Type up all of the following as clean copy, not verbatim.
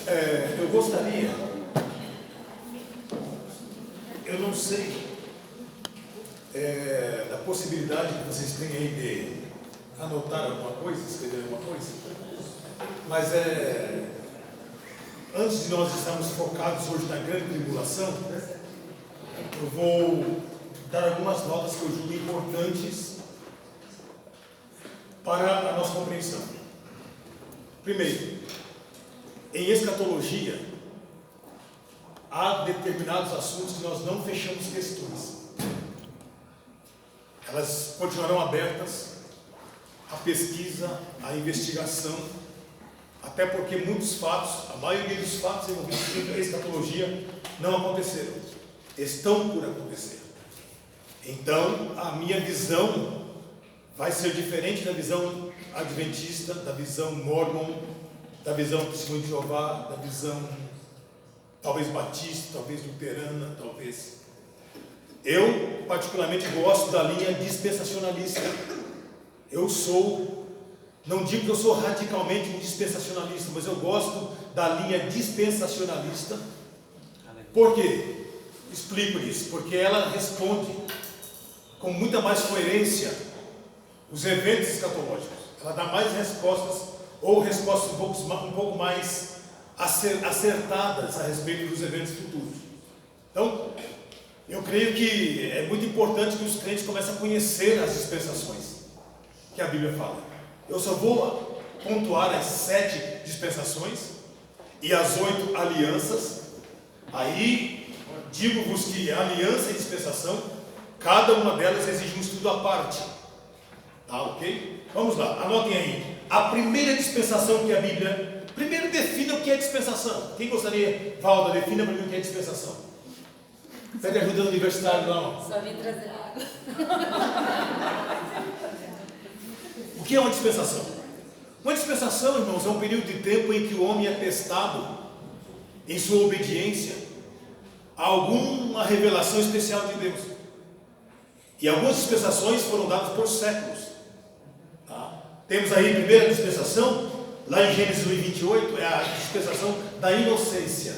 Eu gostaria, eu não sei da possibilidade que vocês têm aí de anotar alguma coisa, escrever alguma coisa, mas antes de nós estarmos focados hoje na grande tribulação, eu vou dar algumas notas que eu julgo importantes para a nossa compreensão. Primeiro, em escatologia, há determinados assuntos que nós não fechamos questões. Elas continuarão abertas à pesquisa, à investigação, até porque muitos fatos, a maioria dos fatos envolvidos na escatologia não aconteceram, estão por acontecer. Então, a minha visão vai ser diferente da visão adventista, da visão mormon, da visão testemunho de Jeová, da visão talvez batista, talvez luterana, talvez. Eu particularmente gosto da linha dispensacionalista. Não digo que eu sou radicalmente um dispensacionalista, mas eu gosto da linha dispensacionalista. Por quê? Explico isso. Porque ela responde com muita mais coerência os eventos escatológicos. Ela dá mais respostas, ou respostas um pouco mais acertadas a respeito dos eventos futuros. Então, eu creio que é muito importante que os crentes comecem a conhecer as dispensações que a Bíblia fala. Eu só vou pontuar as 7 dispensações e as 8 alianças. Aí, digo-vos que a aliança e dispensação, cada uma delas exige um estudo à parte. Tá, ok? Vamos lá, anotem aí. A primeira dispensação que a Bíblia... Primeiro defina o que é dispensação. Quem gostaria? Valda, defina para mim o que é dispensação. Pede ajuda no universitário, não. Só vim trazer água. O que é uma dispensação? Uma dispensação, irmãos, é um período de tempo em que o homem é testado em sua obediência a alguma revelação especial de Deus. E algumas dispensações foram dadas por séculos. Tá? Temos aí a primeira dispensação, lá em Gênesis 1:28, é a dispensação da inocência.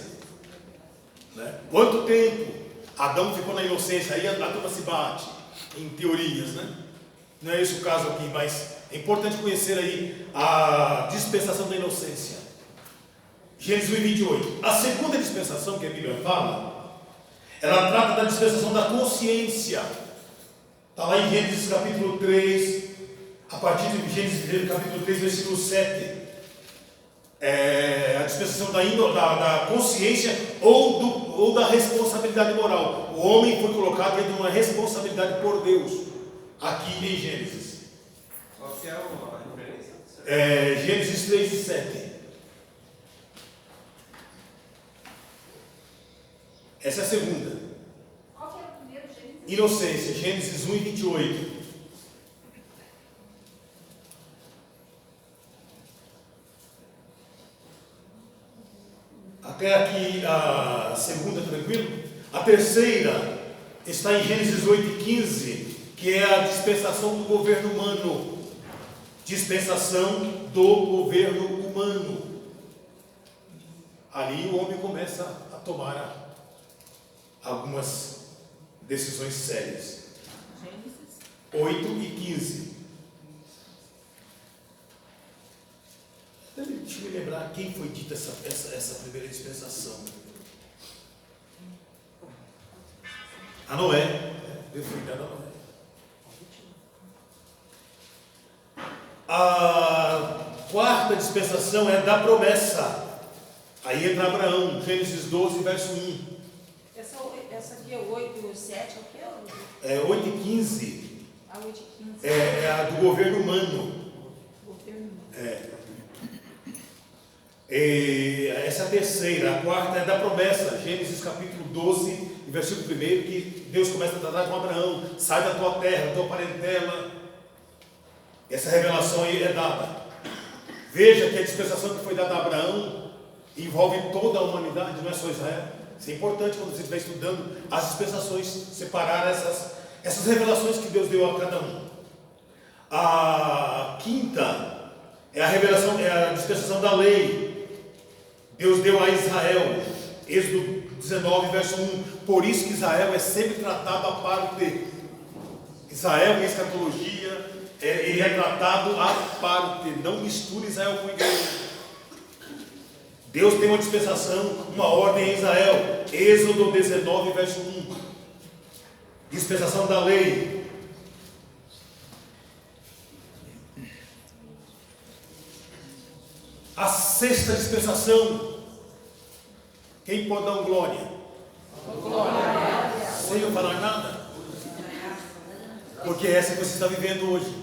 Né? Quanto tempo Adão ficou na inocência? Aí a turma se bate em teorias, né? Não é esse o caso aqui, mas é importante conhecer aí a dispensação da inocência. Gênesis 1:28. A segunda dispensação que a Bíblia fala, ela trata da dispensação da consciência. Está lá em Gênesis capítulo 3, a partir de Gênesis capítulo 3, versículo 7. A dispensação da consciência ou da responsabilidade moral. O homem foi colocado dentro de uma responsabilidade por Deus, aqui em Gênesis. Qual que é a referência? Gênesis 3:7. Essa é a segunda. Qual que era o primeiro Gênesis? Inocência, Gênesis 1:28. Até aqui a segunda, tranquilo? A terceira está em Gênesis 8:15, que é a dispensação do governo humano. Dispensação do governo humano. Ali o homem começa a tomar algumas decisões sérias. Gênesis 8:15. Deixa eu me lembrar quem foi dita essa primeira dispensação. A Noé. Deus foi dado a Noé. A quarta dispensação é da promessa. Aí entra Abraão, Gênesis 12, verso 1. Essa aqui é o 8 e o 7, é o que? 8:15. A 8 e 15. É a do governo humano. Governo. Essa é a terceira. A quarta é da promessa, Gênesis capítulo 12, versículo 1, que Deus começa a tratar com Abraão: sai da tua terra, da tua parentela. Essa revelação aí é dada. Veja que a dispensação que foi dada a Abraão envolve toda a humanidade, não é só Israel. Isso é importante quando você estiver estudando as dispensações, separar essas revelações que Deus deu a cada um. A quinta é a revelação, é a dispensação da lei. Deus deu a Israel, Êxodo 19, verso 1. Por isso que Israel é sempre tratado à parte. Israel em escatologia, ele é tratado à parte. Não misture Israel com a igreja. Deus tem uma dispensação, uma ordem em Israel. Êxodo 19, verso 1. Dispensação da lei. A sexta dispensação. Quem pode dar um glória? Glória. Sem eu falar nada. Porque essa que você está vivendo hoje.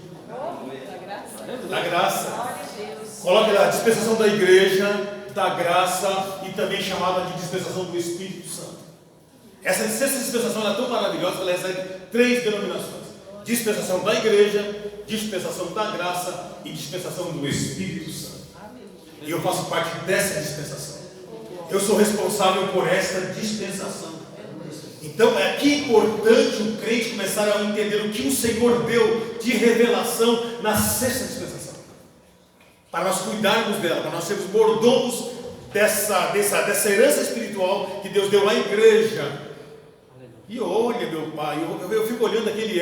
Da graça. Coloque lá, dispensação da igreja, da graça e também chamada de dispensação do Espírito Santo. Essa sexta dispensação é tão maravilhosa que ela recebe 3 denominações: dispensação da igreja, dispensação da graça e dispensação do Espírito Santo. E eu faço parte dessa dispensação. Eu sou responsável por esta dispensação. Então é que importante o crente começar a entender o que o Senhor deu de revelação na sexta dispensação, para nós cuidarmos dela, para nós sermos mordomos dessa herança espiritual que Deus deu à igreja. E olha, meu pai, eu fico olhando aquele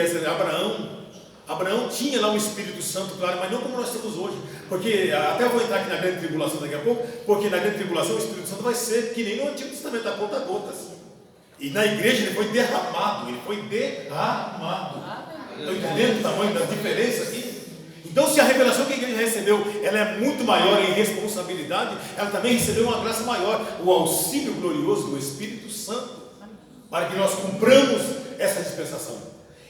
Abraão tinha lá um Espírito Santo, claro, mas não como nós temos hoje. Porque, até eu vou entrar aqui na grande tribulação daqui a pouco, porque na grande tribulação o Espírito Santo vai ser que nem no Antigo Testamento, a conta gotas. E na igreja ele foi derramado, Estão entendendo o tamanho da diferença aqui? Então, se a revelação que a igreja recebeu, ela é muito maior em responsabilidade, ela também recebeu uma graça maior, o auxílio glorioso do Espírito Santo, para que nós cumpramos essa dispensação.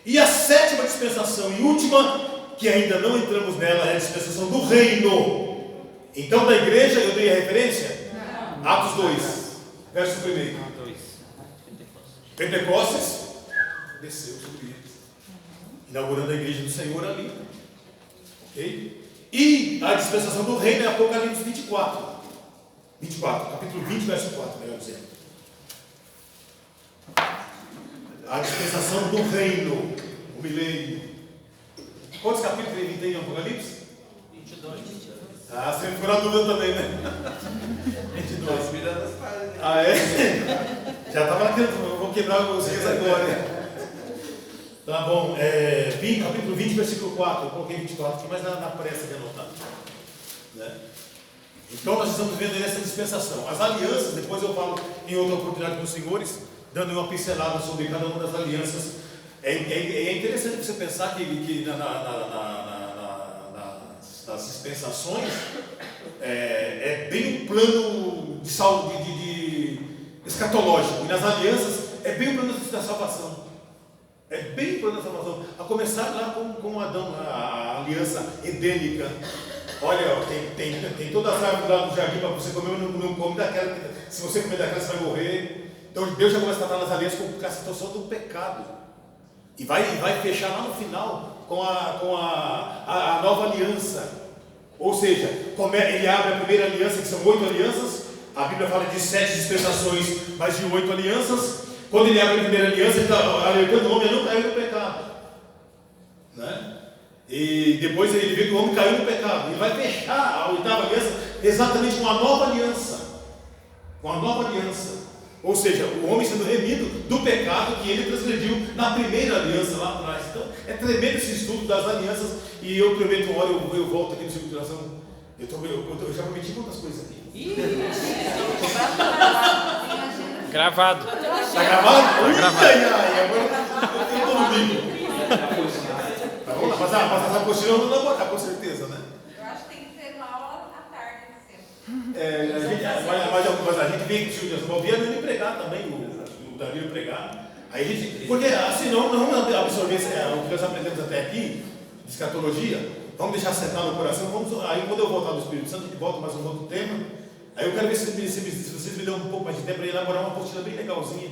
E a sétima dispensação e última, que ainda não entramos nela, é a dispensação do reino. Então, da igreja, eu dei a referência? Não. Atos 2, verso 1. Pentecostes desceu sobre eles, inaugurando a igreja do Senhor ali. Ok? E a dispensação do reino é Apocalipse 24, capítulo 20, verso 4, melhor dizendo. A dispensação do reino, o milênio. Quantos capítulos ele tem em Apocalipse? 22. Ah, você ficou na dúvida também, né? 22. Ah, é? Já estava naquele. Vou quebrar vocês agora. Tá bom. Capítulo 20, versículo 4. Eu coloquei 24 aqui, mas na pressa de anotar. Né? Então nós estamos vendo essa dispensação. As alianças, depois eu falo em outra oportunidade com os senhores, dando uma pincelada sobre cada uma das alianças. É interessante você pensar que nas dispensações é bem um plano de saúde, de escatológico, e nas alianças é bem o plano da salvação. É bem o plano da salvação. A começar lá com Adão, a aliança edênica. Olha, tem todas as árvores lá do jardim para você comer, não come daquela. Se você comer daquela, você vai morrer. Então Deus já começa a tratar nas alianças com a situação do pecado. E vai fechar lá no final com a nova aliança. Ou seja, ele abre a primeira aliança, que são 8 alianças. A Bíblia fala de 7 dispensações, mas de 8 alianças. Quando ele abre a primeira aliança, ele está alertando o homem a não cair no pecado. Né? E depois ele vê que o homem caiu no pecado. Ele vai fechar a 8ª aliança exatamente com a nova aliança. Com a nova aliança. Ou seja, o homem sendo remido do pecado que ele transgrediu na primeira aliança lá atrás. Então, é tremendo esse estudo das alianças. E eu prometo uma hora, eu volto aqui no Círculo de Oração. Eu já prometi quantas coisas aqui. Gravado. Está gravado? Está gravado. Agora eu estou no livro. Tá bom? Mas essa apostila eu vou elaborar, com certeza, né? Eu acho que tem que ter uma aula à tarde sempre. Mas a gente vem com o Silvio de ouvia ele pregar também, o Davi pregar. Aí a gente, porque assim não vamos absorver o que nós aprendemos até aqui, de escatologia, vamos deixar sentar no coração. Aí quando eu voltar do Espírito Santo, a gente volta mais um outro tema. Aí eu quero ver se vocês me dão um pouco mais de tempo para elaborar uma apostila bem legalzinha,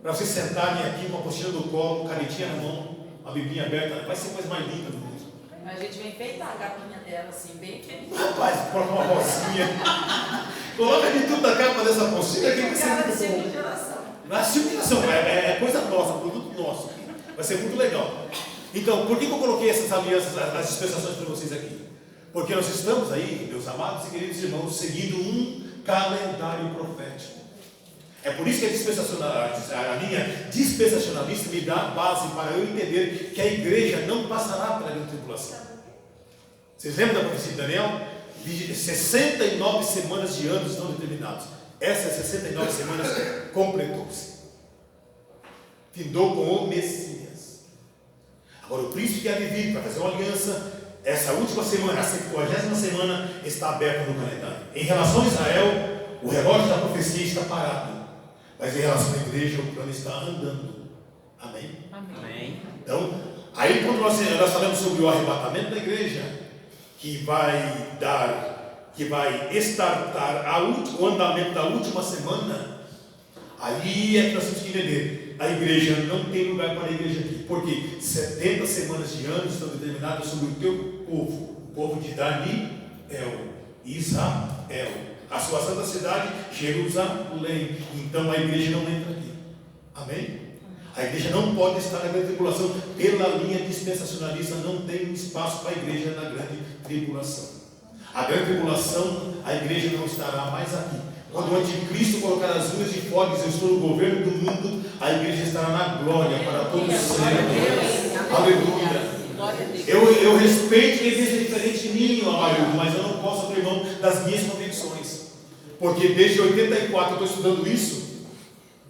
para vocês sentarem aqui com a apostila do colo, canetinha na mão, a biblinha aberta, vai ser coisa mais linda do mundo. A gente vem enfeitar a capinha dela assim, bem querida. Rapaz, coloca uma rosinha. Coloca de tudo na capa dessa apostila que vai ser muito bom. Na circulação, é coisa nossa, produto nosso aqui. Vai ser muito legal. Então, por que eu coloquei essas alianças, as dispensações para vocês aqui? Porque nós estamos aí, meus amados e queridos irmãos, seguindo um calendário profético. É por isso que a linha dispensacionalista me dá a base para eu entender que a igreja não passará pela grande tribulação. Vocês lembram da profecia de Daniel? 69 semanas de anos não determinados. Essas 69 semanas completou-se. Findou com o Messias. Agora o príncipe que há de vir para fazer uma aliança, essa última semana, a 70ª semana, está aberta no calendário. Em relação a Israel, o relógio da profecia está parado. Mas em relação à igreja, o plano está andando. Amém? Amém. Então, aí quando nós falamos sobre o arrebatamento da igreja, que vai startar o andamento da última semana, aí é que nós temos que entender, a igreja não tem lugar para a igreja aqui, porque 70 semanas de anos estão determinadas sobre o teu povo, o povo de Daniel, Israel, a sua santa cidade, Jerusalém. Então a igreja não entra aqui. Amém? A igreja não pode estar na grande tribulação. Pela linha dispensacionalista não tem espaço para a igreja na grande tribulação. A grande tribulação, a igreja não estará mais aqui. Quando o anticristo colocar as unhas de fora e dizer, eu estou no governo do mundo, a igreja estará na glória para todos os seres. Aleluia. Eu respeito quem seja diferente de mim, amado, mas eu não posso abrir mão das minhas convicções. Porque desde 84 eu estou estudando isso.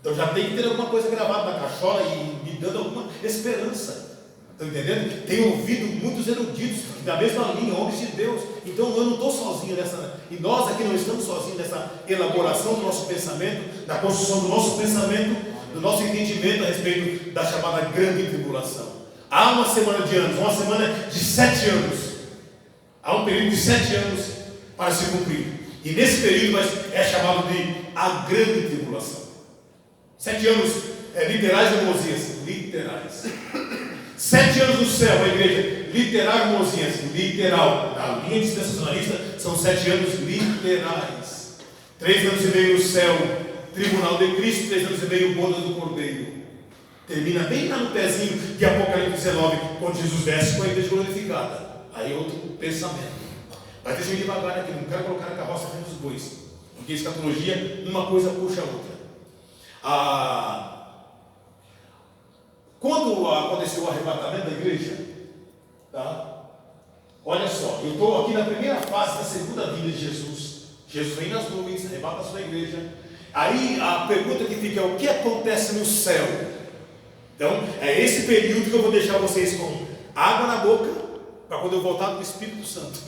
Então já tem que ter alguma coisa gravada na cachola e me dando alguma esperança. Estão entendendo? Tenho ouvido muitos eruditos da mesma linha, homens de Deus. Então eu não estou sozinho nessa. E nós aqui não estamos sozinhos nessa elaboração do nosso pensamento, da construção do nosso pensamento, do nosso entendimento a respeito da chamada grande tribulação. Há uma semana de anos, uma semana de 7 anos. Há um período de 7 anos para se cumprir. E nesse período é chamado de a grande tribulação. 7 anos literais, irmãozinhas? Literais. 7 anos no céu, a igreja. Literal, irmãozinhas? Literal. Na linha dispensacionalista são 7 anos literais. 3 anos e meio no céu, tribunal de Cristo. 3 anos e meio, boda do Cordeiro. Termina bem lá no pezinho de Apocalipse 19, quando Jesus desce com a igreja glorificada. Aí é outro pensamento. Mas deixa eu ir devagar aqui, não quero colocar a carroça na frente dos bois. Porque escatologia, uma coisa puxa a outra. Quando aconteceu o arrebatamento da igreja, tá? Olha só, eu estou aqui na primeira fase da segunda vinda de Jesus. Jesus vem nas nuvens, arrebata a sua igreja. Aí a pergunta que fica é: o que acontece no céu? Então, é esse período que eu vou deixar vocês com água na boca, para quando eu voltar com o Espírito Santo.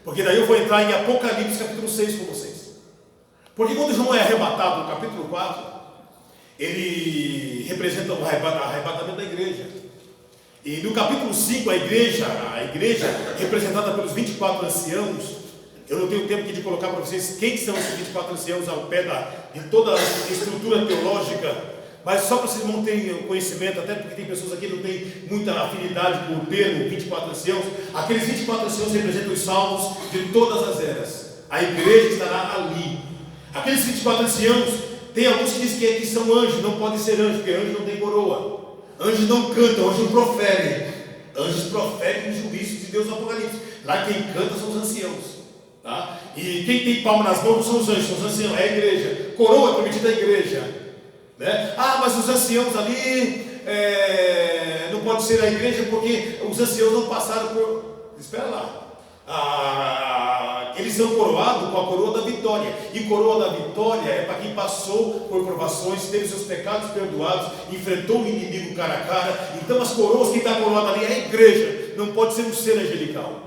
Porque daí eu vou entrar em Apocalipse capítulo 6 com vocês. Porque quando João é arrebatado no capítulo 4, ele representa o arrebatamento da igreja. E no capítulo 5, a igreja representada pelos 24 anciãos, eu não tenho tempo aqui de colocar para vocês quem são esses 24 anciãos ao pé de toda a estrutura teológica, mas só para vocês não terem conhecimento, até porque tem pessoas aqui que não têm muita afinidade com o termo 24 anciãos. Aqueles 24 anciãos representam os salvos de todas as eras. A igreja estará ali. Aqueles 24 anciãos, tem alguns que dizem que são anjos, não podem ser anjos, porque anjos não tem coroa. Anjos não cantam, anjos não proferem. Anjos proferem os juízos de Deus no Apocalipse. Lá quem canta são os anciãos. Tá? E quem tem palma nas mãos não são os anjos, são os anciãos, é a igreja. Coroa é prometida à igreja. Né? Mas os anciãos ali não pode ser a igreja porque os anciãos não passaram por. Espera lá. Eles são coroados com a coroa da vitória. E coroa da vitória é para quem passou por provações, teve seus pecados perdoados, enfrentou o inimigo cara a cara. Então as coroas, quem está coroado ali é a igreja, não pode ser um ser angelical.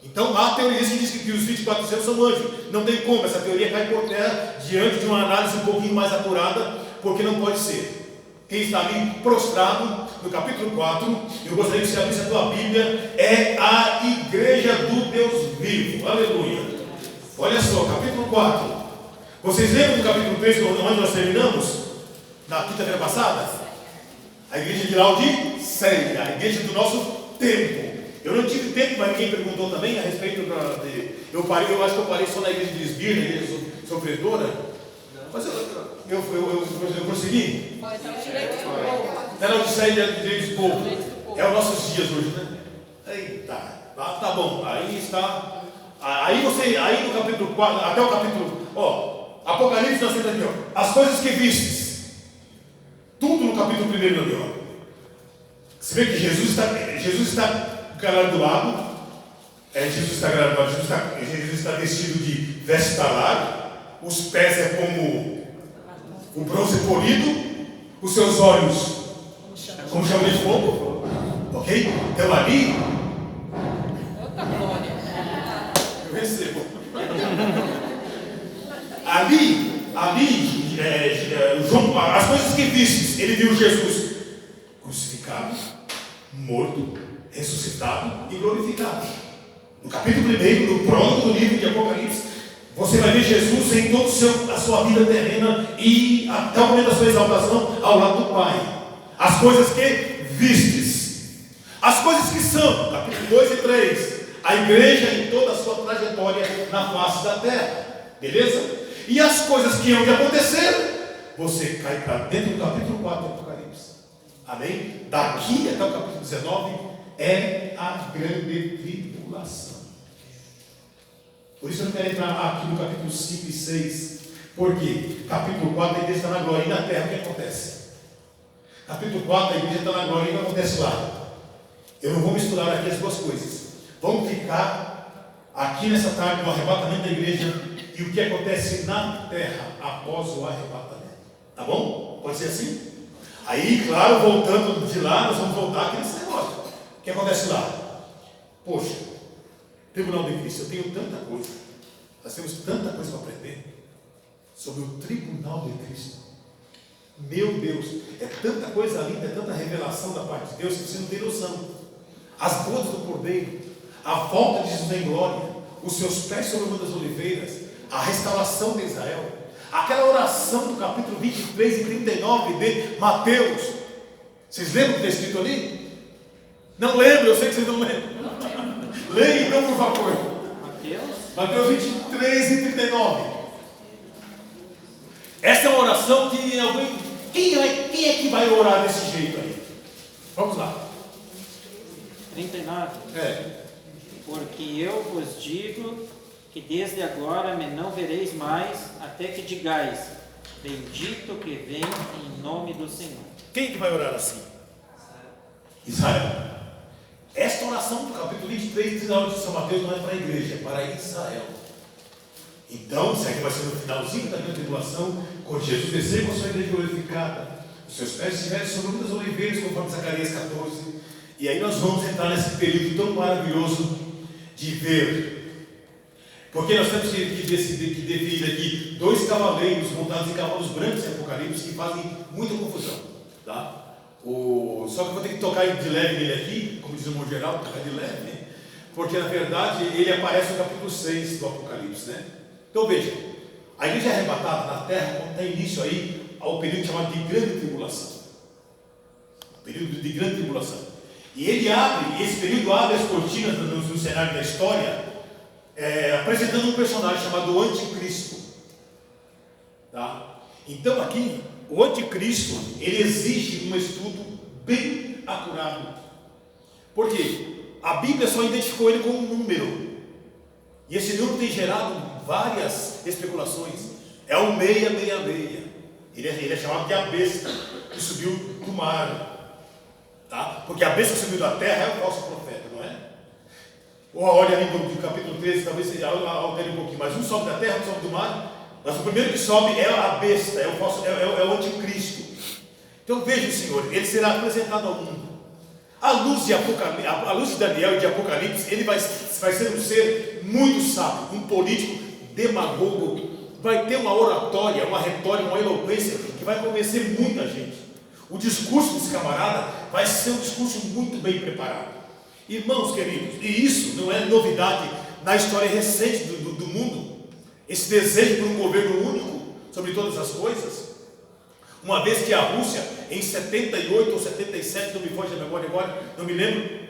Então há teorias que dizem que os 24 anciãos são anjos. Não tem como, essa teoria cai por terra diante de uma análise um pouquinho mais apurada, porque não pode ser. Quem está ali prostrado, no capítulo 4, eu gostaria que você abrisse a tua Bíblia, é a igreja do Deus vivo. Aleluia. Olha só, capítulo 4. Vocês lembram do capítulo 3, onde nós terminamos? Na quinta-feira passada? A igreja de Laodiceia, a igreja do nosso tempo. Eu não tive tempo, mas ninguém perguntou também a respeito eu acho que eu parei só na igreja de Esbirna, na igreja sofredora. Mas eu consegui? Até Laodiceia de Lisboa. É os nossos dias hoje, né? Eita, tá bom. Aí está. Aí no capítulo 4, até o capítulo. Apocalipse nós temos aqui, ó, as coisas que vistes. Tudo no capítulo 1 ali, ó. Você vê que Jesus está galardoado. Jesus está vestido de veste talado. Os pés é como o bronze polido. Os seus olhos como chama de fogo. Ok? Então ali eu recebo. João, as coisas que vistes, ele viu Jesus crucificado, morto, ressuscitado e glorificado. No capítulo 1, no prólogo do livro de Apocalipse, você vai ver Jesus em toda a sua vida terrena e até o momento da sua exaltação ao lado do Pai. As coisas que vistes, as coisas que são, capítulo 2 e 3, a igreja em toda a sua trajetória na face da terra, beleza? E as coisas que hão de acontecer, você cai para dentro do capítulo 4 do Apocalipse. Amém? Daqui até o capítulo 19 é a grande tribulação. Por isso eu não quero entrar aqui no capítulo 5 e 6, porque capítulo 4 a igreja está na glória, e na terra o que acontece? Capítulo 4 a igreja está na glória, e o que acontece lá? Eu não vou misturar aqui as duas coisas. Vamos ficar aqui nessa tarde no arrebatamento da igreja e o que acontece na terra após o arrebatamento. Tá bom? Pode ser assim? Aí, claro, voltando de lá, nós vamos voltar aqui nesse negócio. O que acontece lá? Poxa, Tribunal de Cristo, eu tenho tanta coisa. Nós temos tanta coisa para aprender sobre o Tribunal de Cristo. Meu Deus, é tanta coisa linda, é tanta revelação da parte de Deus que você não tem noção. As bodas do Cordeiro, a volta de Jesus em glória, os seus pés sobre o Monte das Oliveiras, a restauração de Israel, aquela oração do capítulo 23 e 39 de Mateus. Vocês lembram o que está escrito ali? Não lembro, eu sei que vocês não lembram. Leia então, por favor. Mateus 23 e 39. Essa é uma oração que alguém. Quem é que vai orar desse jeito aí? Vamos lá. 39. Porque eu vos digo que desde agora me não vereis mais, até que digais, bendito que vem em nome do Senhor. Quem que vai orar assim? Israel. Esta oração do capítulo 23 de São Mateus não é para a igreja, é para Israel. Então, isso aqui vai ser no finalzinho da grande tribulação, quando Jesus descer com a sua igreja glorificada, os seus pés estiverem sobre muitas oliveiras, conforme Zacarias 14. E aí nós vamos entrar nesse período tão maravilhoso de ver. Porque nós temos que definir aqui 2 cavaleiros montados em cavalos brancos em Apocalipse que fazem muita confusão. Tá? Só que eu vou ter que tocar de leve nele aqui, como diz o irmão Geraldo, tocar de leve, né? Porque na verdade ele aparece no capítulo 6 do Apocalipse, né? Então veja, a igreja é arrebatada na terra quando dá início aí ao período chamado de grande tribulação. Período de grande tribulação. E esse período abre as cortinas no cenário da história, apresentando um personagem chamado Anticristo. Tá? Então aqui, o Anticristo, ele exige um estudo bem acurado. Por quê? A Bíblia só identificou ele com um número. E esse número tem gerado várias especulações. É o 666. Ele é chamado de a besta que subiu do mar. Tá? Porque a besta que subiu da terra é o falso profeta, não é? Ou olha ali no capítulo 13, talvez seja altere um pouquinho, mas um sobe da terra, outro sobe do mar. Mas o primeiro que sobe é a besta, é o anticristo. Então veja, Senhor, ele será apresentado ao mundo. À luz de Daniel e de Apocalipse, ele vai ser um ser muito sábio, um político demagogo, vai ter uma oratória, uma retórica, uma eloquência que vai convencer muita gente. O discurso desse camarada vai ser um discurso muito bem preparado. Irmãos queridos, e isso não é novidade na história recente do mundo, esse desejo por um governo único sobre todas as coisas. Uma vez que a Rússia, em 78 ou 77, não me foge a memória agora, não me lembro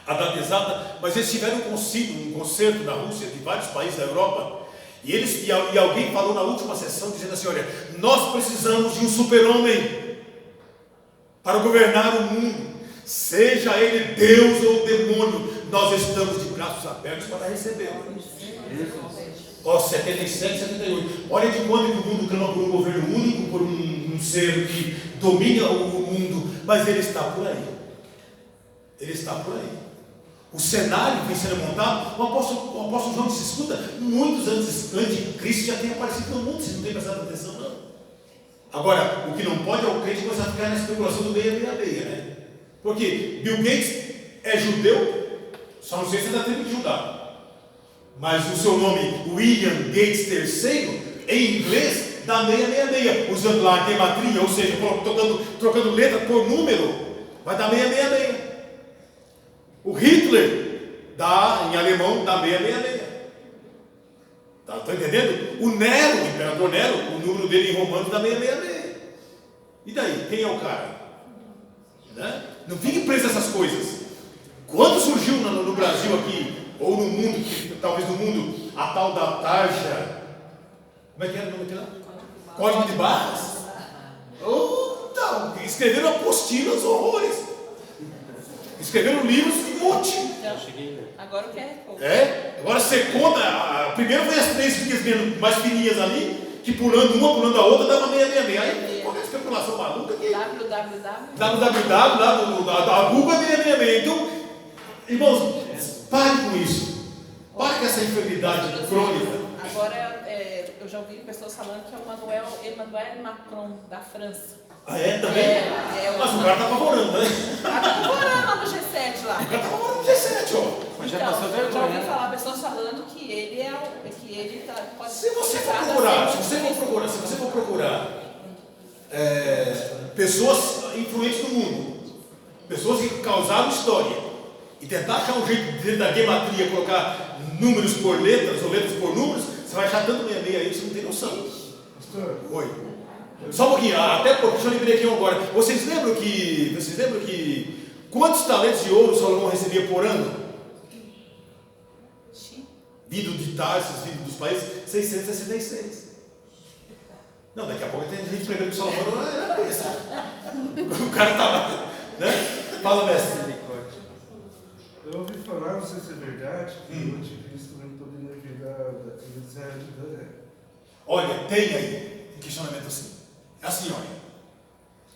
a data exata, mas eles tiveram um concerto na Rússia, de vários países da Europa, e alguém falou na última sessão, dizendo assim: olha, nós precisamos de um super-homem para governar o mundo, seja ele Deus ou demônio, nós estamos de braços abertos para recebê-lo. Ó, 77, 78. Olha de quando que o mundo clama por um governo único, por um ser que domina o mundo, mas ele está por aí. Ele está por aí. O cenário vem sendo montado. O apóstolo João disse: escuta, muitos antes de Cristo já tem aparecido no mundo, vocês não têm prestado atenção, não. Agora, o que não pode é o crente começar a ficar na especulação do 666, né? Porque Bill Gates é judeu, só não sei se é da tribo de Judá. Mas o seu nome, William Gates III, em inglês, dá 666. Usando lá a gematria, ou seja, trocando letra por número, vai dar 666. O Hitler dá, em alemão, dá 666. Tá entendendo? O Nero, o imperador Nero, o número dele em romanos dá 666. E daí? Quem é o cara? Né? Não fique preso a essas coisas. Quando surgiu no Brasil aqui, ou no mundo, talvez no mundo, a tal da tarja, como é que era o nome dela? Código de Barras. Então, escreveram apostilas, horrores. Escreveram livros de monte. Agora o QR Code. Agora você conta. Primeiro foi as 3 linhas mais fininhas ali, que pulando uma, pulando a outra, dava 666. Aí qualquer especulação maluca aqui. Da Google é 666. Então, irmãos, pare com isso. Pare com essa enfermidade crônica. Agora, eu já ouvi pessoas falando que é o Emmanuel Macron, da França. Ah, é? Também? Mas o cara está apavorando, né? Está apavorando lá no G7 lá. O cara está apavorando no G7, ó. Mas já Então, passou eu já vergonha, ouvi né? falar pessoas falando que ele pode Se você for procurar, pessoas influentes no mundo, pessoas que causaram história, e tentar achar um jeito dentro da gematria, colocar números por letras ou letras por números, você vai achar tanto 66 aí que você não tem noção. Oi. Só um pouquinho, até porque deixa eu lembrei aqui agora. Vocês lembram que quantos talentos de ouro Salomão recebia por ano? Vindo de Tarsis, vindo dos países, 666. Não, daqui a pouco tem gente pregando que Salomão não era besta. O cara está lá, né? Fala, mestre. Eu ouvi falar, não sei se é verdade, que o anticristo não poderia virar Israel de Dan. Olha, tem aí um questionamento assim. É assim, olha.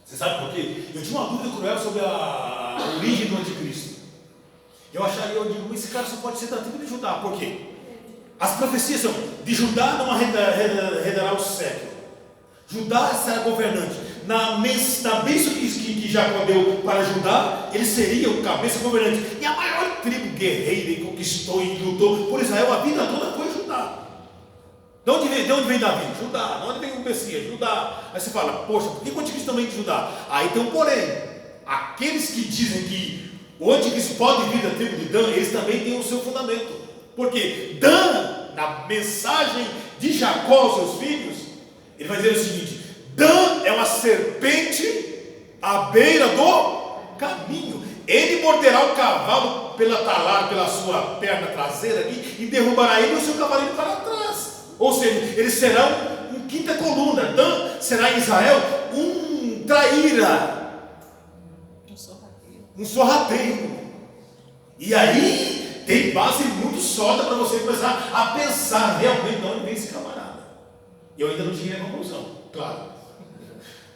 Você sabe por quê? Eu tinha uma dúvida cruel sobre a origem do anticristo. Eu digo, esse cara só pode ser da tribo de Judá. Por quê? As profecias são: de Judá não arredará o século. Judá será governante. Na bênção que Jacó deu para Judá, ele seria o cabeça governante. E a maior tribo guerreira e conquistou e lutou por Israel a vida toda foi Judá. De onde vem Davi? Judá. De onde vem o Messias? Judá. Aí você fala: poxa, por que o anticristo também é de Judá? Aí tem um porém. Aqueles que dizem que o anticristo pode vir da tribo de Dan, eles também têm o seu fundamento. Porque Dan, na mensagem de Jacó aos seus filhos, ele vai dizer o seguinte: Dan é uma serpente à beira do caminho. Ele morderá o cavalo pela talar, pela sua perna traseira aqui, e derrubará ele e o seu cavalinho para trás. Ou seja, eles serão um quinta coluna. Dan será em Israel um traíra, um sorrateiro. E aí tem base muito sólida para você começar a pensar realmente de onde vem esse camarada. Eu ainda não cheguei à conclusão, claro.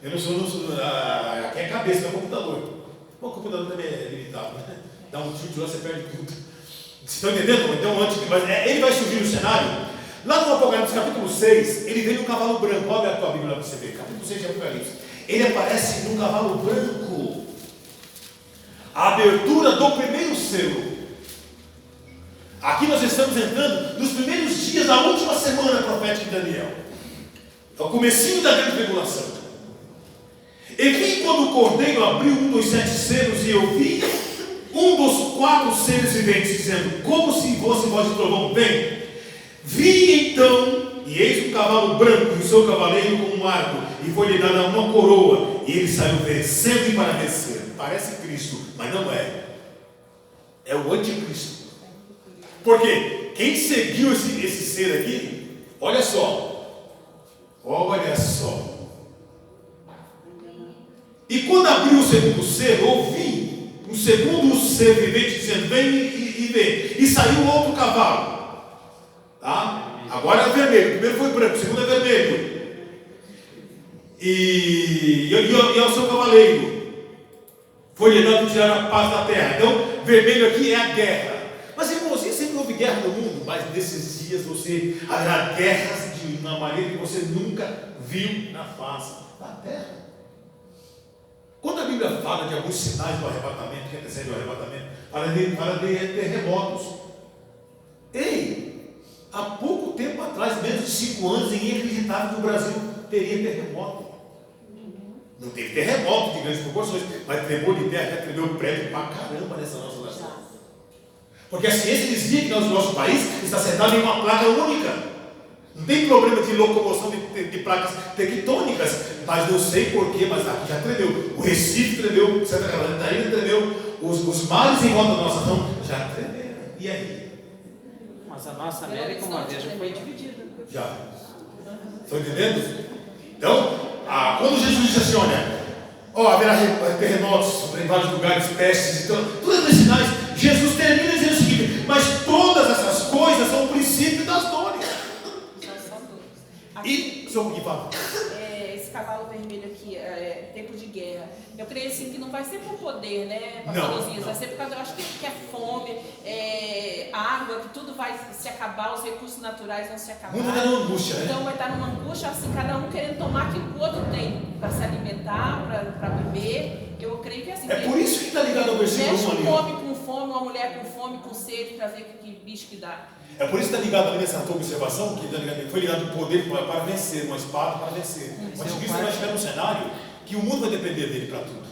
Eu não sou aqui é a cabeça do computador. O computador também é limitado, né? Dá um chute lá, você perde tudo. Vocês estão entendendo? Então, ele vai surgir no cenário. Lá no Apocalipse, capítulo 6, ele vem num cavalo branco. Olha a tua Bíblia para você ver. Capítulo 6 de Apocalipse. Ele aparece num cavalo branco. A abertura do primeiro selo. Aqui nós estamos entrando nos primeiros dias da última semana profética de Daniel. É o comecinho da grande tribulação. E vi quando o cordeiro abriu um dos 7 selos, e eu vi um dos 4 seres viventes, dizendo: como se fosse voz de trovão, vem. Vi então, e eis um cavalo branco, e o seu cavaleiro com um arco, e foi-lhe dada uma coroa, e ele saiu vencendo e para vencer. Parece Cristo, mas não é. É o anticristo. Porque quem seguiu esse ser aqui, olha só. E quando abriu o segundo selo, ouvi um segundo ser vivente dizendo: vem e vem. E saiu outro cavalo. Tá? Agora é vermelho. Primeiro foi branco, segundo é vermelho. E ao seu cavaleiro foi lhe dado tirar a paz da terra. Então, vermelho aqui é a guerra. Mas, irmãos, sempre houve guerra no mundo, mas nesses dias haverá guerras de uma maneira que você nunca viu na face da terra. Quando a Bíblia fala de alguns sinais do arrebatamento, que antecede o arrebatamento, fala de terremotos. Ei, há pouco tempo atrás, menos de 5 anos, ninguém acreditava que o Brasil teria terremoto. Não teve terremoto de grandes proporções, mas tremor de terra, já tremeu prédio pra caramba nessa nossa nação. Porque a ciência dizia que o nosso país está sentado em uma placa única. Não tem problema de locomoção de placas tectônicas, mas não sei porquê, mas aqui já tremeu. O Recife tremeu, Santa Catarina tremeu, os mares em volta da nossa nação já tremeram. E aí? Mas a nossa América uma vez já foi dividida. Já. Estão entendendo? Então, quando Jesus disse assim, olha, haverá terremotos em vários lugares, pestes, então, todos esses sinais, Jesus termina dizendo o seguinte: mas todas essas coisas são o princípio das dores. E sobre o que fala? Esse cavalo vermelho aqui, tempo de guerra. Eu creio assim que não vai ser por poder, né, pastorzinho? Vai ser por causa, eu acho que é fome, água, que tudo vai se acabar, os recursos naturais vão se acabar. O mundo está numa angústia, né? Então vai estar numa angústia, assim, cada um querendo tomar aquilo que o outro tem, para se alimentar, para beber. Eu creio que é assim. É por isso que está ligado ao versículo 1 ali. Um homem com fome, uma mulher com fome, com sede, para ver que bicho que dá. É por isso que está ligado ali nessa tua observação, que foi ligado o poder para vencer, uma espada para vencer. O anticristo vai chegar num cenário que o mundo vai depender dele para tudo.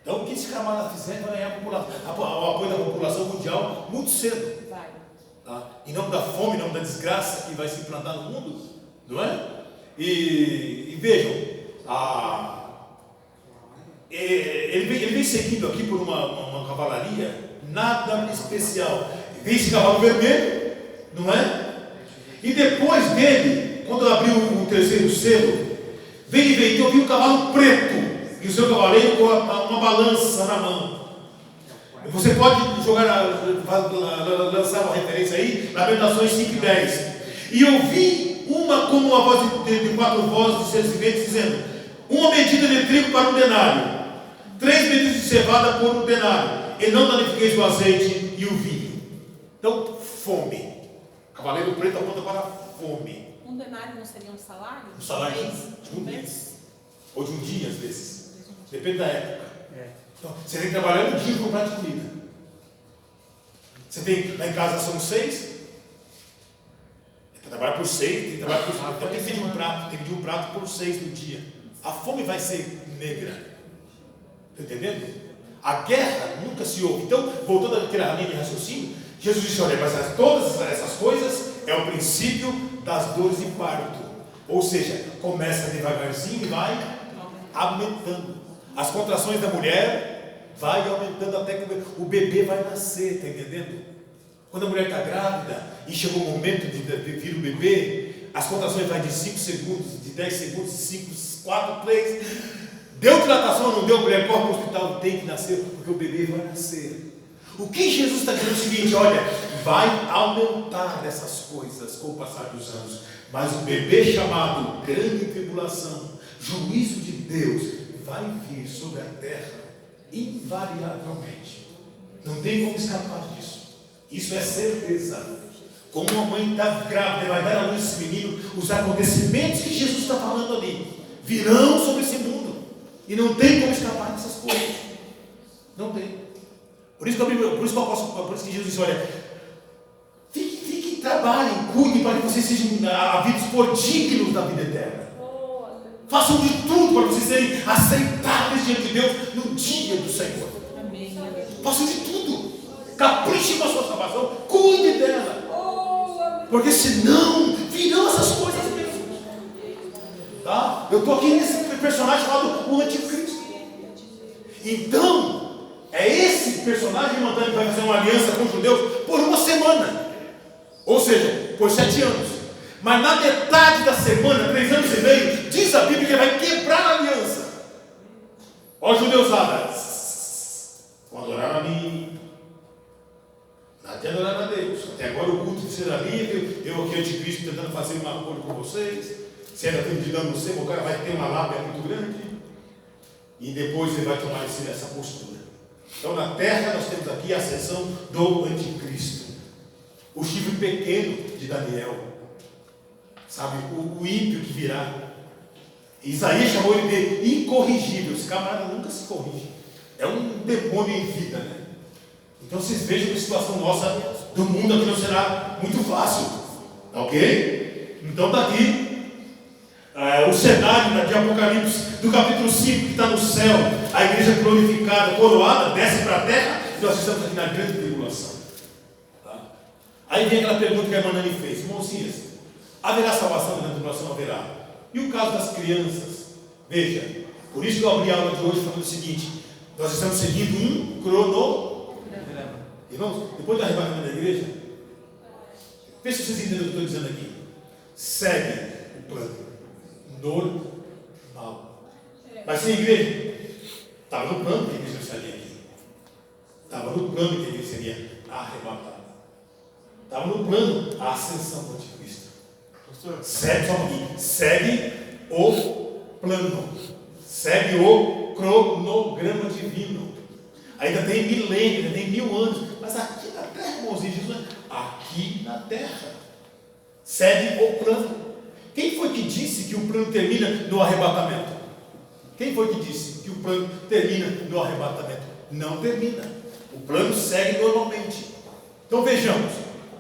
Então, o que esse camarada fizer vai ganhar o apoio da população mundial muito cedo. Vai. Tá? Em nome da fome, em nome da desgraça que vai se implantar no mundo, não é? E vejam, ele vem seguido aqui por uma cavalaria, nada especial. Vem esse cavalo vermelho, não é? E depois dele, quando abriu o terceiro selo, eu vi um cavalo preto e o seu cavaleiro com uma balança na mão. Você pode lançar uma referência aí, Lamentações 5:10. E eu vi como uma voz de 4 vozes de 6 ventos dizendo: uma medida de trigo para 1 denário, 3 medidas de cevada por 1 denário, e não danifiqueis o azeite e o vinho. Então, fome. Cavaleiro preto aponta para a fome. 1 denário não seria um salário? Um salário de um mês. Ou de um dia, às vezes. Depende da época. Então, você tem que trabalhar um dia e comprar de comida. Você tem, lá em casa são 6. Tem que trabalhar por 6, tem que trabalhar por 6. Então tem que pedir um prato por 6 no dia. A fome vai ser negra. Está entendendo? A guerra nunca se ouve. Então, voltando àquela linha de raciocínio, Jesus disse: olha, mas todas essas coisas é o princípio das dores de parto. Ou seja, começa devagarzinho e vai aumentando. As contrações da mulher vai aumentando até que o bebê vai nascer, está entendendo? Quando a mulher está grávida e chegou o momento de vir o bebê, as contrações vai de 5 segundos, de 10 segundos, 5, 4, 3. Deu dilatação ou não deu, mulher, corre para o hospital, tem que nascer, porque o bebê vai nascer. O que Jesus está dizendo é o seguinte: olha, vai aumentar essas coisas com o passar dos anos, mas o bebê chamado grande tribulação, juízo de Deus, vai vir sobre a terra invariavelmente. Não tem como escapar disso. Isso é certeza. Como uma mãe está grávida, vai dar à luz esse menino, os acontecimentos que Jesus está falando ali virão sobre esse mundo. E não tem como escapar dessas coisas. Não tem. Por isso que Jesus disse: olha, fiquem, trabalhem, cuidem para que vocês sejam havidos por dignos da vida eterna. Façam de tudo para vocês serem aceitáveis diante de Deus no dia do Senhor. Amém. Façam de tudo. Caprichem com a sua salvação. Cuide dela. Porque senão virão essas coisas mesmo. Tá? Eu estou aqui nesse personagem chamado o Anticristo. Então, é esse personagem que vai fazer uma aliança com os judeus por 1 semana. Ou seja, por 7 anos. Mas na metade da semana, 3 anos e meio, diz a Bíblia que ele vai quebrar a aliança. Ó judeusada, vão adorar a mim. Não adianta adorar a Deus. Até agora o culto de ser ali, eu aqui, Anticristo, ajudando você, o cara vai ter uma lábia muito grande e depois ele vai tomar essa postura. Então na terra nós temos aqui a ascensão do anticristo, o chifre pequeno de Daniel, sabe, o ímpio que virá. Isaías chamou ele de incorrigível. Esse camarada nunca se corrige, é um demônio em vida, né? Então vocês vejam que a situação nossa do mundo aqui não será muito fácil, ok? Então está aqui o cenário de Apocalipse, do capítulo 5, que está no céu, a igreja glorificada, coroada, desce para a terra, e nós estamos aqui na grande tribulação. Tá? Aí vem aquela pergunta que a irmã Nani fez: irmãozinhas, haverá salvação na tribulação? Haverá. E o caso das crianças? Veja, por isso que eu abri a aula de hoje falando o seguinte: nós estamos seguindo um cronograma. Irmãos, depois do arrebatamento da igreja, veja se vocês entendem o que eu estou dizendo aqui. Segue o plano normal. Vai ser igreja? Estava no plano que a igreja estaria aqui. Estava no plano que a igreja seria arrebatada. Estava no plano a ascensão do anticristo. Segue, só um pouquinho. Segue o plano. Segue o cronograma divino. Ainda tem milênio, ainda tem 1000 anos. Mas aqui na terra, irmãozinho, Jesus, aqui na terra. Segue o plano. Quem foi que disse que o plano termina no arrebatamento? Quem foi que disse que o plano termina no arrebatamento? Não termina. O plano segue normalmente. Então vejamos.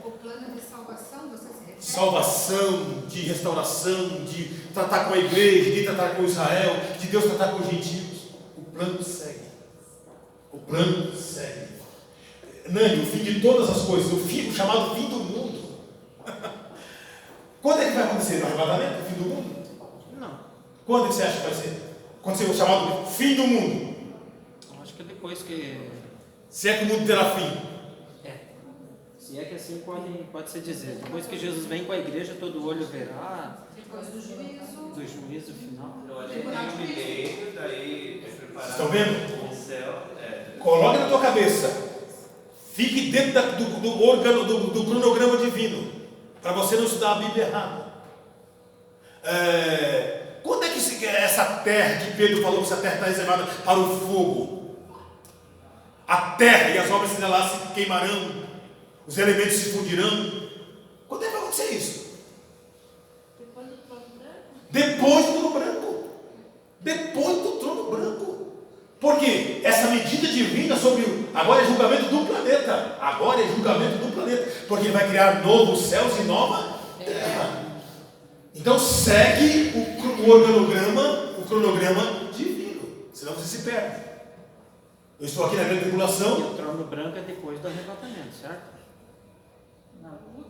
O plano de salvação, você se refere? Salvação, de restauração, de tratar com a igreja, de tratar com Israel, de Deus tratar com os gentios. O plano segue. O plano segue. Nani, o fim de todas as coisas, o chamado fim do mundo. Quando é que vai acontecer? No arrebatamento? O fim do mundo? Não. Quando é que você acha que vai ser? Quando ser o chamado fim do mundo? Eu acho que depois que... Se é que o mundo terá fim. Se é que assim pode se dizer. Depois que Jesus vem com a igreja, todo olho verá. Depois do juízo. Do juízo final. Eu acho que tem um milênio, daí é preparado. Estão vendo? O céu. Coloque na tua cabeça. Fique dentro do órgão, do cronograma divino. Para você não estudar a Bíblia errada. Quando é que essa terra que Pedro falou que essa terra está reservada para o fogo? A terra e as obras dela se queimarão, os elementos se fundirão. Quando é que vai acontecer isso? Depois do trono branco? Depois do trono branco. Depois do trono branco. Porque essa medida divina sobre agora é julgamento do planeta. Agora é julgamento do planeta. Porque ele vai criar novos céus e nova terra. Então segue o cronograma divino. Senão você se perde. Eu estou aqui na grande E tribulação. o trono branco é depois do arrebatamento, certo? Não. O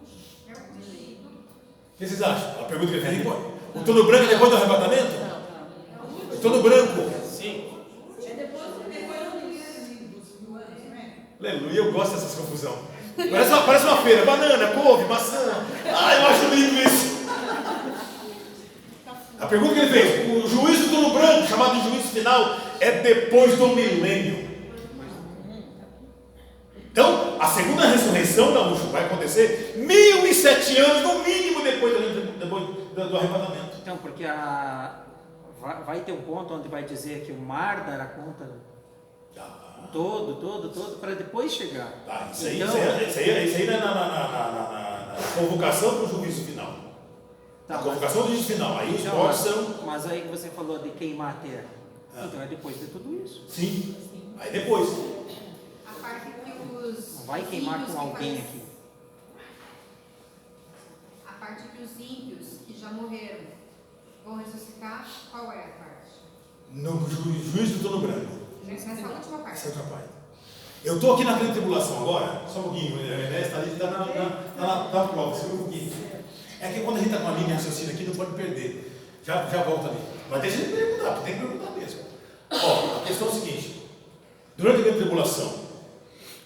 que vocês acham? A pergunta que eu fiz depois. O trono branco é depois do arrebatamento? Não. O trono branco. Sim. Aleluia, eu gosto dessas confusões. Parece uma feira, banana, couve, maçã. Eu acho lindo isso. A pergunta que ele fez: o juízo do trono branco, chamado de juízo final, é depois do milênio. Então, a segunda ressurreição da Uxo vai acontecer 1007 anos, no mínimo, depois do arrebatamento. Então, porque vai ter um ponto onde vai dizer que o mar dará conta todo, para depois chegar. Isso aí, então, isso aí na convocação para o juízo final. Tá, a convocação do juízo final. Aí os então, mortos são. Mas aí você falou de queimar a terra. Então é depois de tudo isso. Sim. Aí depois. A parte que os. Não vai queimar ímpios com que alguém faz- aqui. A parte que os ímpios que já morreram vão ressuscitar, qual é a parte? No juízo do trono branco. Nessa última parte. Essa outra parte. Eu estou aqui na grande tribulação agora, só um pouquinho, está na prova, só um pouquinho. É que quando a gente está com a linha de raciocínio aqui, não pode perder. Já volta ali. Mas deixa ele perguntar, porque tem que perguntar mesmo. Ó, a questão é o seguinte: durante a grande tribulação,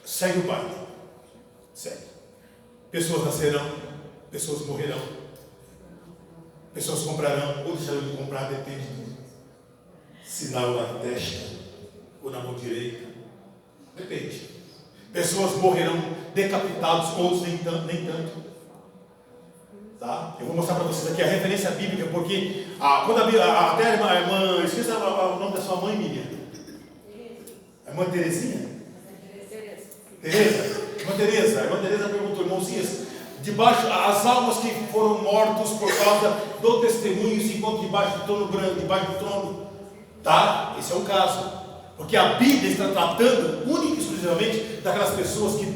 segue o baile. Segue. Pessoas nascerão, pessoas morrerão, pessoas comprarão ou deixarão de comprar, depende do sinal na testa ou na mão direita. Depende. Pessoas morrerão decapitados, outros nem tanto. Tá? Eu vou mostrar para vocês aqui a referência bíblica, porque quando até a irmã, esqueça o nome da sua mãe, Miriam. A irmã Terezinha? Tereza. A irmã Tereza perguntou, irmãozinhas, as almas que foram mortos por causa do testemunho se encontram debaixo do trono branco, debaixo do trono. Tá? Esse é o caso. Porque a Bíblia está tratando única e exclusivamente daquelas pessoas que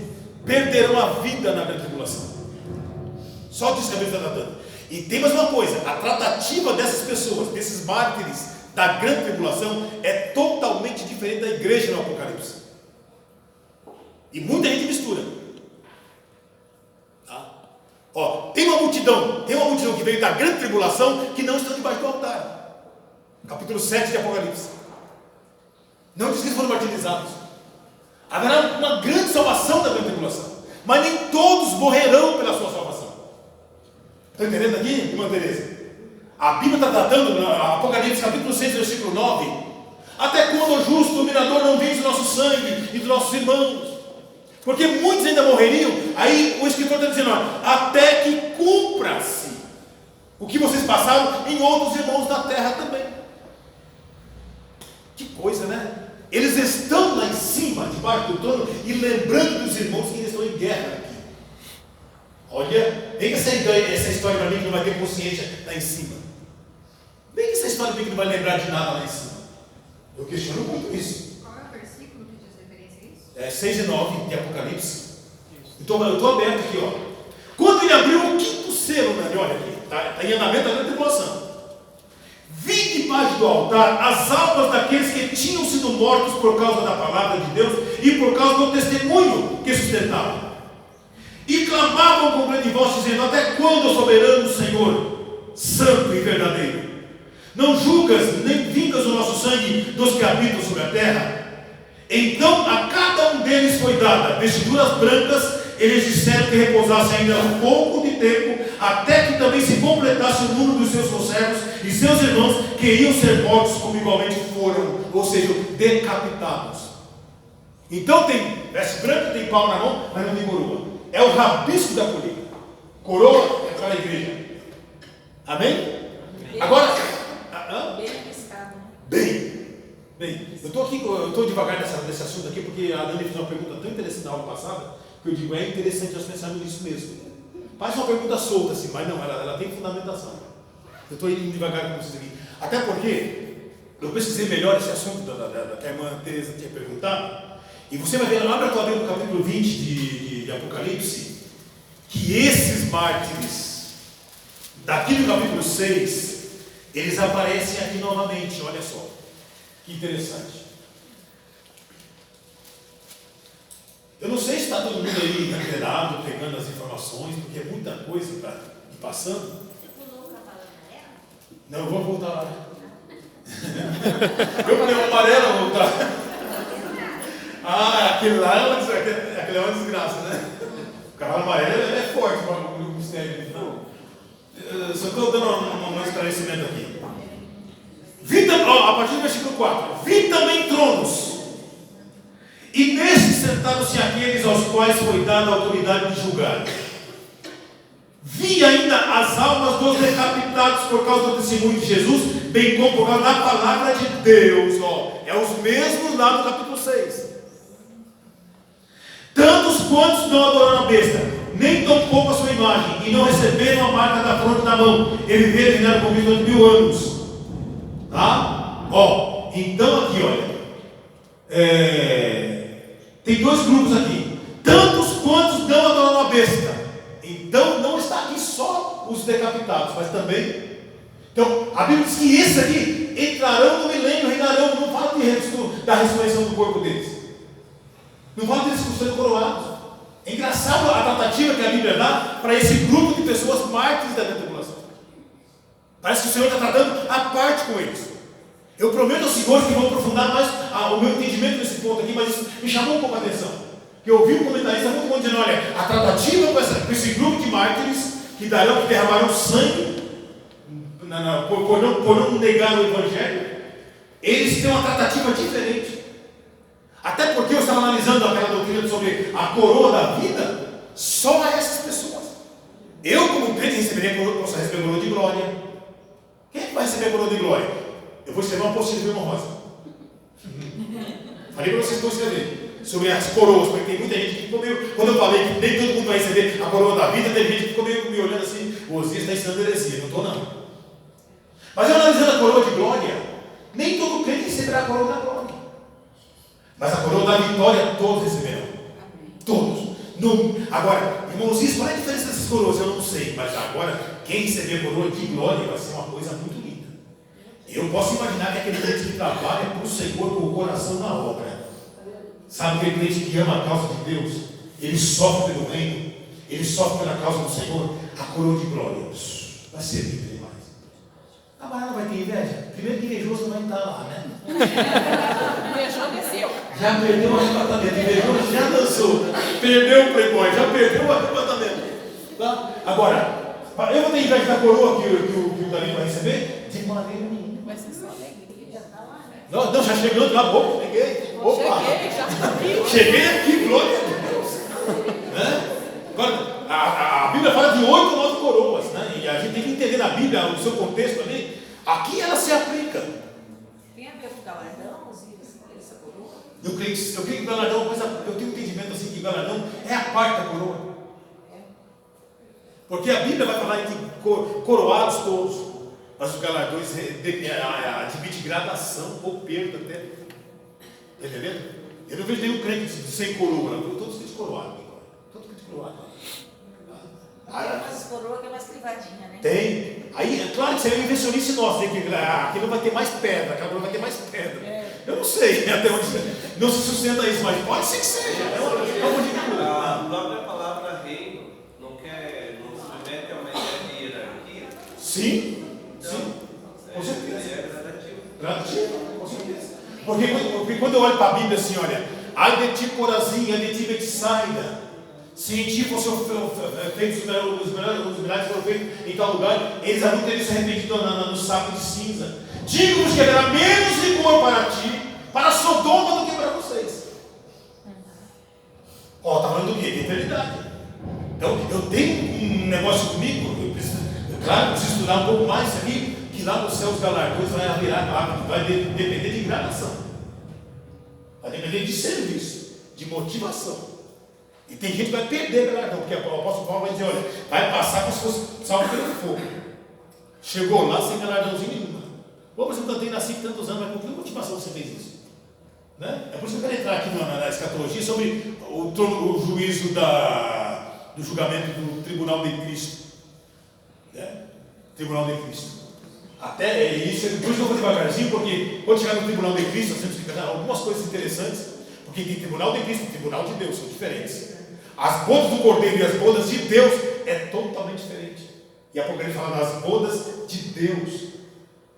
perderam a vida na grande tribulação. Só disso que a Bíblia está tratando. E tem mais uma coisa, a tratativa dessas pessoas, desses mártires da grande tribulação, é totalmente diferente da igreja no Apocalipse. E muita gente mistura. Tá? Tem uma multidão que veio da grande tribulação que não estão debaixo do altar. Capítulo 7 de Apocalipse. Não diz que eles foram martirizados. Haverá uma grande salvação da grande tribulação, mas nem todos morrerão pela sua salvação. Está entendendo aqui, irmã Tereza? A Bíblia está tratando, no Apocalipse capítulo 6, versículo 9, até quando o justo dominador não vence o nosso sangue e dos nossos irmãos? Porque muitos ainda morreriam. Aí o escritor está dizendo, até que cumpra-se o que vocês passaram em outros irmãos da terra também. Que coisa, né? Eles estão lá em cima, debaixo do trono, e lembrando dos irmãos que eles estão em guerra aqui. Olha, vem essa história para mim que não vai ter consciência lá em cima. Vem essa história para mim que não vai lembrar de nada lá em cima. Eu questiono muito isso. Qual é o versículo que diz referência a isso? É 6 e 9 de Apocalipse. Então eu estou aberto aqui, Quando ele abriu o quinto selo, né? Olha aqui, está em andamento a grande tribulação. Vi debaixo do altar as almas daqueles que tinham sido mortos por causa da palavra de Deus e por causa do testemunho que sustentavam. E clamavam com grande voz, dizendo, até quando, soberano Senhor, santo e verdadeiro, não julgas nem vingas o nosso sangue dos que habitam sobre a terra? Então a cada um deles foi dada vestiduras brancas. Eles disseram que repousasse ainda um pouco de tempo, até que também se completasse o número dos seus conservos e seus irmãos, que iam ser mortos como igualmente foram, ou seja, decapitados. Então tem veste branca, tem pau na mão, mas não tem coroa. É o rabisco da colheita. Coroa é para a igreja. Amém? Agora, Bem arriscado. Bem, eu estou devagar nesse assunto aqui, porque a Dani fez uma pergunta tão interessante na aula passada, que eu digo, é interessante nós pensarmos nisso mesmo. Faz uma pergunta solta assim, mas não, ela tem fundamentação. Eu estou indo devagar com vocês aqui. Até porque eu pesquisei melhor esse assunto que a irmã Tereza tinha perguntado, e você vai ver, abre a tua Bíblia no capítulo 20 de Apocalipse, que esses mártires, daqui do capítulo 6, eles aparecem aqui novamente, olha só. Que interessante. Eu não sei se está todo mundo aí inteirado, pegando as informações, porque é muita coisa para ir passando. Você pulou o cavalo amarelo? Não, eu vou voltar lá. Eu pulei o amarelo, vou voltar. Aquele lá é uma desgraça, né? O cavalo amarelo é forte para o mistério. Eu só estou dando um esclarecimento aqui. A partir do versículo 4, vi também tronos, e nesses sentaram-se aqueles aos quais foi dada a autoridade de julgar. Vi ainda as almas dos decapitados por causa do testemunho de Jesus, bem como por causa da palavra de Deus. É os mesmos lá do capítulo 6. Tantos quantos não adoraram a besta, nem tampouco a sua imagem, e não receberam a marca da fronte na mão, e viveram e reinado comigo durante 1000 anos. Tá? Então aqui, olha, tem dois grupos aqui. Tantos quantos não adoraram a besta. Então não está aqui só os decapitados, mas também. Então a Bíblia diz que esses aqui entrarão no milênio, reinarão. Não fala da ressurreição do corpo deles. Não fala deles sendo coroados. É engraçado a tratativa que a Bíblia dá para esse grupo de pessoas mártires da tribulação. Parece que o Senhor está tratando a parte com eles. Eu prometo ao Senhor que vou aprofundar mais o meu entendimento nesse ponto aqui, mas isso me chamou um pouco a atenção. Que eu ouvi um comentarista muito bom dizendo, olha, a tratativa com esse grupo de mártires que derramarão sangue por não negar o Evangelho, eles têm uma tratativa diferente. Até porque eu estava analisando aquela doutrina sobre a coroa da vida, só a essas pessoas. Eu, como crente, receberei posso receber coroa de glória. Quem é que vai receber coroa de glória? Eu vou escrever uma apostila do irmão Rosa. Falei para vocês que estou escrevendo sobre as coroas, porque tem muita gente que ficou meio. Quando eu falei que nem todo mundo vai receber a coroa da vida, tem gente que ficou meio me olhando assim: o Osias está ensinando heresia. Não estou, não. Mas eu analisando a coroa de glória, nem todo crente receberá a coroa da glória. Mas a coroa da vitória todos receberão. Todos. Agora, irmão Osias, qual é a diferença dessas coroas? Eu não sei, mas agora, quem receber a coroa de glória vai ser uma coisa muito linda. Eu posso imaginar que aquele crente que trabalha para o Senhor com o coração na obra. Sabe aquele crente que ama a causa de Deus? Ele sofre pelo reino, ele sofre pela causa do Senhor. A coroa de glória vai ser linda demais. A Mariana vai ter inveja? Primeiro que invejoso não vai estar lá, né? Beijou, desceu. Já perdeu o arrebatamento, invejoso já dançou, perdeu o playboy, já perdeu o arrebatamento. Tá? Agora, eu vou ter inveja da coroa que o Danilo vai receber? De maneira nenhuma. Vai ser só alegria. Tá lá, né? Não, já chegando lá, opa, cheguei. Opa. Cheguei, já vi. Cheguei aqui, glória a Deus. Né? Agora, a Bíblia fala de 8 ou 9 coroas, né? E a gente tem que entender na Bíblia, o seu contexto ali, aqui ela se aplica. Tem a ver com o galardão, essa coroa? Eu creio que o galardão é uma coisa, eu tenho um entendimento assim que o galardão é a parte da coroa. Porque a Bíblia vai falar de coroados todos. Mas os galardões admitem gradação ou perda até. Está entendendo? Eu não vejo nenhum crente sem coroa, não. Todos crentes coroados. Todos crentes coroados. Tem umas coroas que é mais privadinha, né? Tem. Aí, é claro que isso é uma invencionice nossa, né? Que aquilo vai ter mais pedra, aquela vai ter mais pedra. Eu não sei até onde não se sustenta isso, mas pode ser que seja. A própria palavra reino não se remete a uma ideia de hierarquia? Sim. Sim, com certeza. Gradativo, com certeza. Porque quando eu olho para a Bíblia assim, olha, ai de ti Corazim, ai de ti Betsaida, se em ti fossem feitos os milagres foram feitos em tal lugar, eles não teriam se arrependido no saco de cinza. Digo-vos que haverá menos rigor para ti, para Sodoma do que para vocês. Ó, está falando do quê? De eternidade. Então, eu tenho um negócio comigo, claro, preciso estudar um pouco mais aqui, que lá no céu os galardões vai depender de gradação, vai depender de serviço, de motivação. E tem gente que vai perder galardão, porque o apóstolo Paulo vai dizer, olha, vai passar como se fosse salvo pelo fogo. Chegou lá sem galardãozinho nenhuma. Pô, mas eu cantei, nasci tantos anos, mas com que motivação você fez isso? Né? É por isso que eu quero entrar aqui na escatologia sobre o juízo do julgamento do tribunal de Cristo. Tribunal de Cristo. Até isso, por isso eu vou devagarzinho, porque quando chegar no tribunal de Cristo, nós temos que encontrar algumas coisas interessantes, porque tem tribunal de Cristo e tribunal de Deus, são diferentes. As bodas do Cordeiro e as bodas de Deus é totalmente diferente. E a Apocalipse fala das bodas de Deus.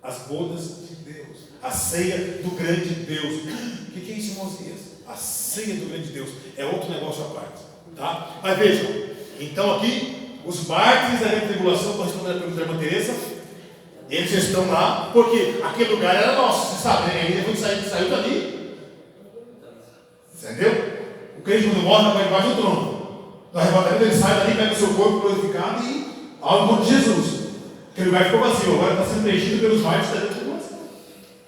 As bodas de Deus. A ceia do grande Deus. O que é isso, irmãos? A ceia do grande Deus é outro negócio à parte. Tá? Mas vejam, então aqui, os mártires da grande tribulação, correspondendo à pergunta da irmã Teresa, eles estão lá, porque aquele lugar era nosso, você sabe, né? Ele depois saiu dali. Entendeu? O crente quando morre vai debaixo do trono. No arrebatamento ele sai dali, pega o seu corpo glorificado e ao encontro de Jesus. Aquele lugar ficou vazio, agora está sendo preenchido pelos mártires da grande tribulação.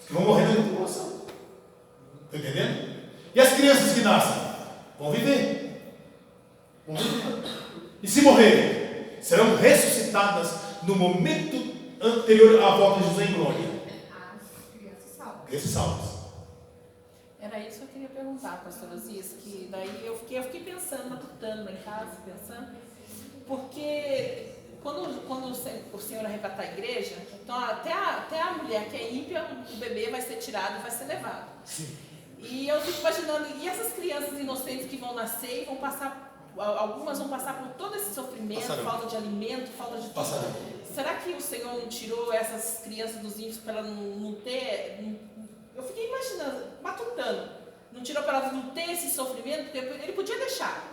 Os que vão morrer na grande tribulação. Está entendendo? E as crianças que nascem? Vão viver. Vão viver. E se morrerem? Serão ressuscitadas no momento anterior à volta de José em glória. As crianças salvas. Crianças salvas. Era isso que eu queria perguntar, pastor Osias, que daí eu fiquei pensando, matutando lá em casa, pensando, porque quando o Senhor arrebatar a igreja, então até a mulher que é ímpia, o bebê vai ser tirado e vai ser levado. Sim. E eu fico imaginando, e essas crianças inocentes que vão nascer e vão passar, algumas vão passar por todo esse sofrimento, falta de alimento, falta de tudo. Será que o Senhor não tirou essas crianças dos ímpios para não ter... Eu fiquei imaginando, matutando. Não tirou para elas não ter esse sofrimento, porque ele podia deixar.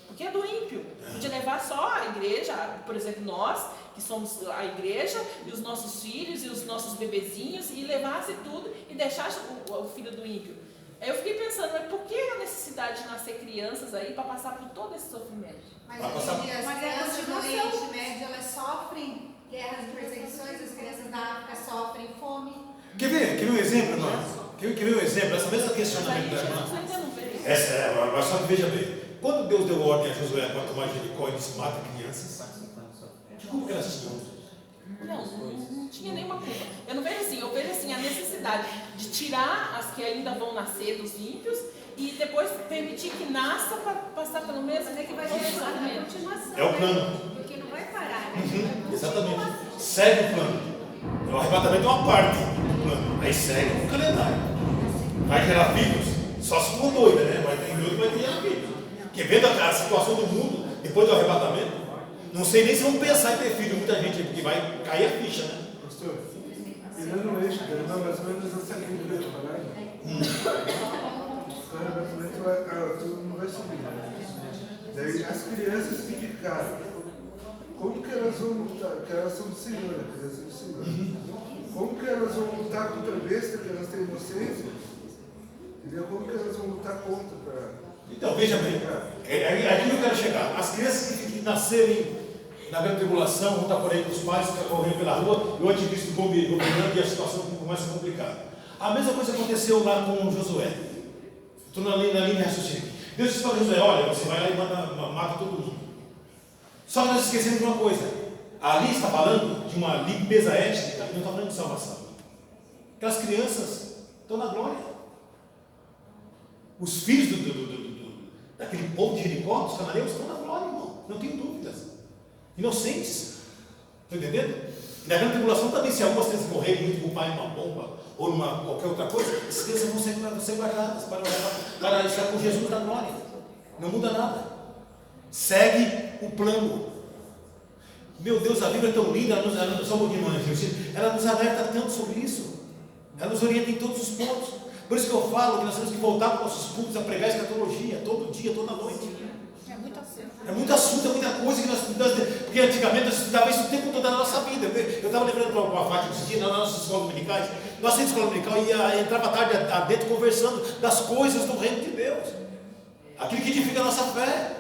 Porque é do ímpio. Podia levar só a igreja, por exemplo, nós, que somos a igreja, e os nossos filhos, e os nossos bebezinhos, e levasse tudo e deixasse o filho do ímpio. Aí eu fiquei pensando, mas por que a necessidade de nascer crianças aí para passar por todo esse sofrimento? Mas Vai passar- hoje em dia as Mas é crianças no continuação. Oriente Médio, elas sofrem guerras e perseguições, as crianças da África sofrem fome. Quer ver um exemplo, irmã? Quer ver um exemplo? Essa mesma Mas aí questionamento da Jesus irmã. ainda não veio. Essa é, mas só que veja bem. Quando Deus deu ordem a Josué para tomar Jericó e disse, mata crianças, como que elas tinham? Não tinha nenhuma culpa. Eu vejo assim a necessidade de tirar as que ainda vão nascer dos ímpios e depois permitir que nasça para passar pelo mesmo. Mas é que vai ser só na continuação. É o plano. Né? Porque não vai parar, né? Exatamente. Segue o plano. O arrebatamento é uma parte do plano. Aí segue o calendário. Vai gerar filhos. Só se for doida, né? Vai ter outro que vai gerar filhos. Porque vendo a situação do mundo, depois do arrebatamento, não sei nem se vão pensar em ter filho, muita gente, porque vai cair a ficha, né? Pastor, pegando o eixo, dando mais ou menos essa linha que eu ia falar, o arrebatamento tudo não vai subir. Daí as crianças que ficaram, como que elas vão lutar? Porque elas são do Senhor, a criança do Senhor. Como que elas vão lutar contra a besta, que elas têm inocência? Entendeu? Como que elas vão lutar contra para... Então, veja bem, é aqui que eu quero chegar. As crianças que nascerem na grande tribulação vão estar por aí com os pais, correndo pela rua, e o anticristo governando e a situação começa a complicar. A mesma coisa aconteceu lá com Josué. Estou na linha de raciocínio. Deus disse para Josué, olha, você vai lá e mata todo mundo. Só que nós esquecemos de uma coisa. Ali está falando de uma limpeza étnica, não está falando de salvação. Aquelas crianças estão na glória. Os filhos daquele povo de Jericó, dos cananeus, estão na glória, irmão. Não tenho dúvidas. Inocentes. Estão entendendo? E na grande tribulação também, se algumas crianças morrerem muito com o pai numa bomba ou numa qualquer outra coisa, essas crianças vão ser guardadas para estar com Jesus na glória. Não muda nada. Segue o plano. Meu Deus, a Bíblia é tão linda, ela nos alerta tanto sobre isso. Ela nos orienta em todos os pontos. Por isso que eu falo que nós temos que voltar para os nossos cultos a pregar escatologia, todo dia, toda noite. É muito assunto. É muito assunto, é muita coisa que nós porque antigamente nós estudávamos isso o tempo todo da nossa vida. Eu estava lembrando com a Fátima esse dia, nas nossas escolas dominicais, nós temos escola dominical e entrava tarde adentro conversando das coisas do reino de Deus. Aquilo que edifica a nossa fé.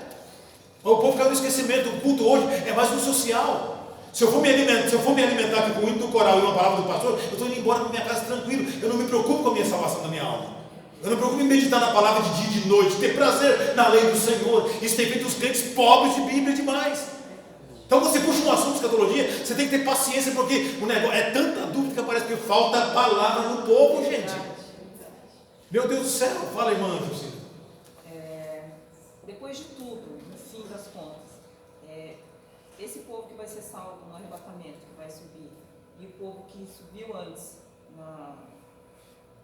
O povo caiu no esquecimento, o culto hoje é mais um social. Se eu for me alimentar aqui com o hino do coral e uma palavra do pastor, eu estou indo embora para minha casa tranquilo. Eu não me preocupo com a minha salvação da minha alma. Eu não me preocupo em meditar na palavra de dia e de noite, ter prazer na lei do Senhor. Isso tem feito os crentes pobres de Bíblia demais. Então você puxa um assunto de escatologia, você tem que ter paciência, porque o negócio é tanta dúvida que parece que falta palavra no povo, gente. Meu Deus do céu, fala, irmã Justina. Depois de tudo, no fim das contas, esse povo que vai ser salvo no arrebatamento, que vai subir, e o povo que subiu antes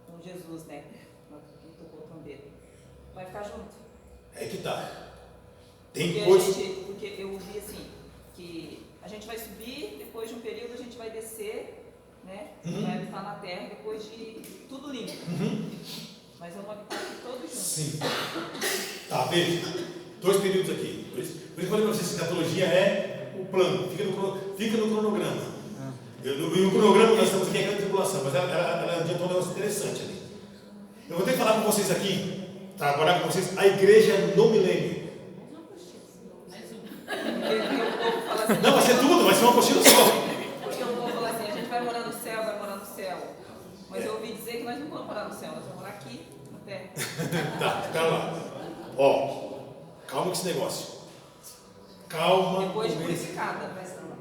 com Jesus, né, que tocou o tambeiro, vai ficar junto. É que tá. Tem porque coisa. Porque eu vi assim, que a gente vai subir, depois de um período a gente vai descer, né, vai habitar na terra, depois de tudo limpo. Mas vamos habitar aqui todos juntos. Sim. Tá, veja. 2 períodos aqui. Por isso que eu falei para vocês que a escatologia é o plano. Fica no cronograma. E o cronograma que nós estamos aqui é a grande tribulação, mas ela adiantou um negócio interessante ali. Eu vou ter que falar com vocês aqui, trabalhar com vocês, a igreja no milênio. Não, vai ser tudo, vai ser uma apostila só. Porque o povo fala assim, a gente vai morar no céu, vai morar no céu. Mas eu ouvi dizer que nós não vamos morar no céu, nós vamos morar aqui, na terra. Tá, espera lá. Ó, calma com esse negócio. Calma. Depois de purificada.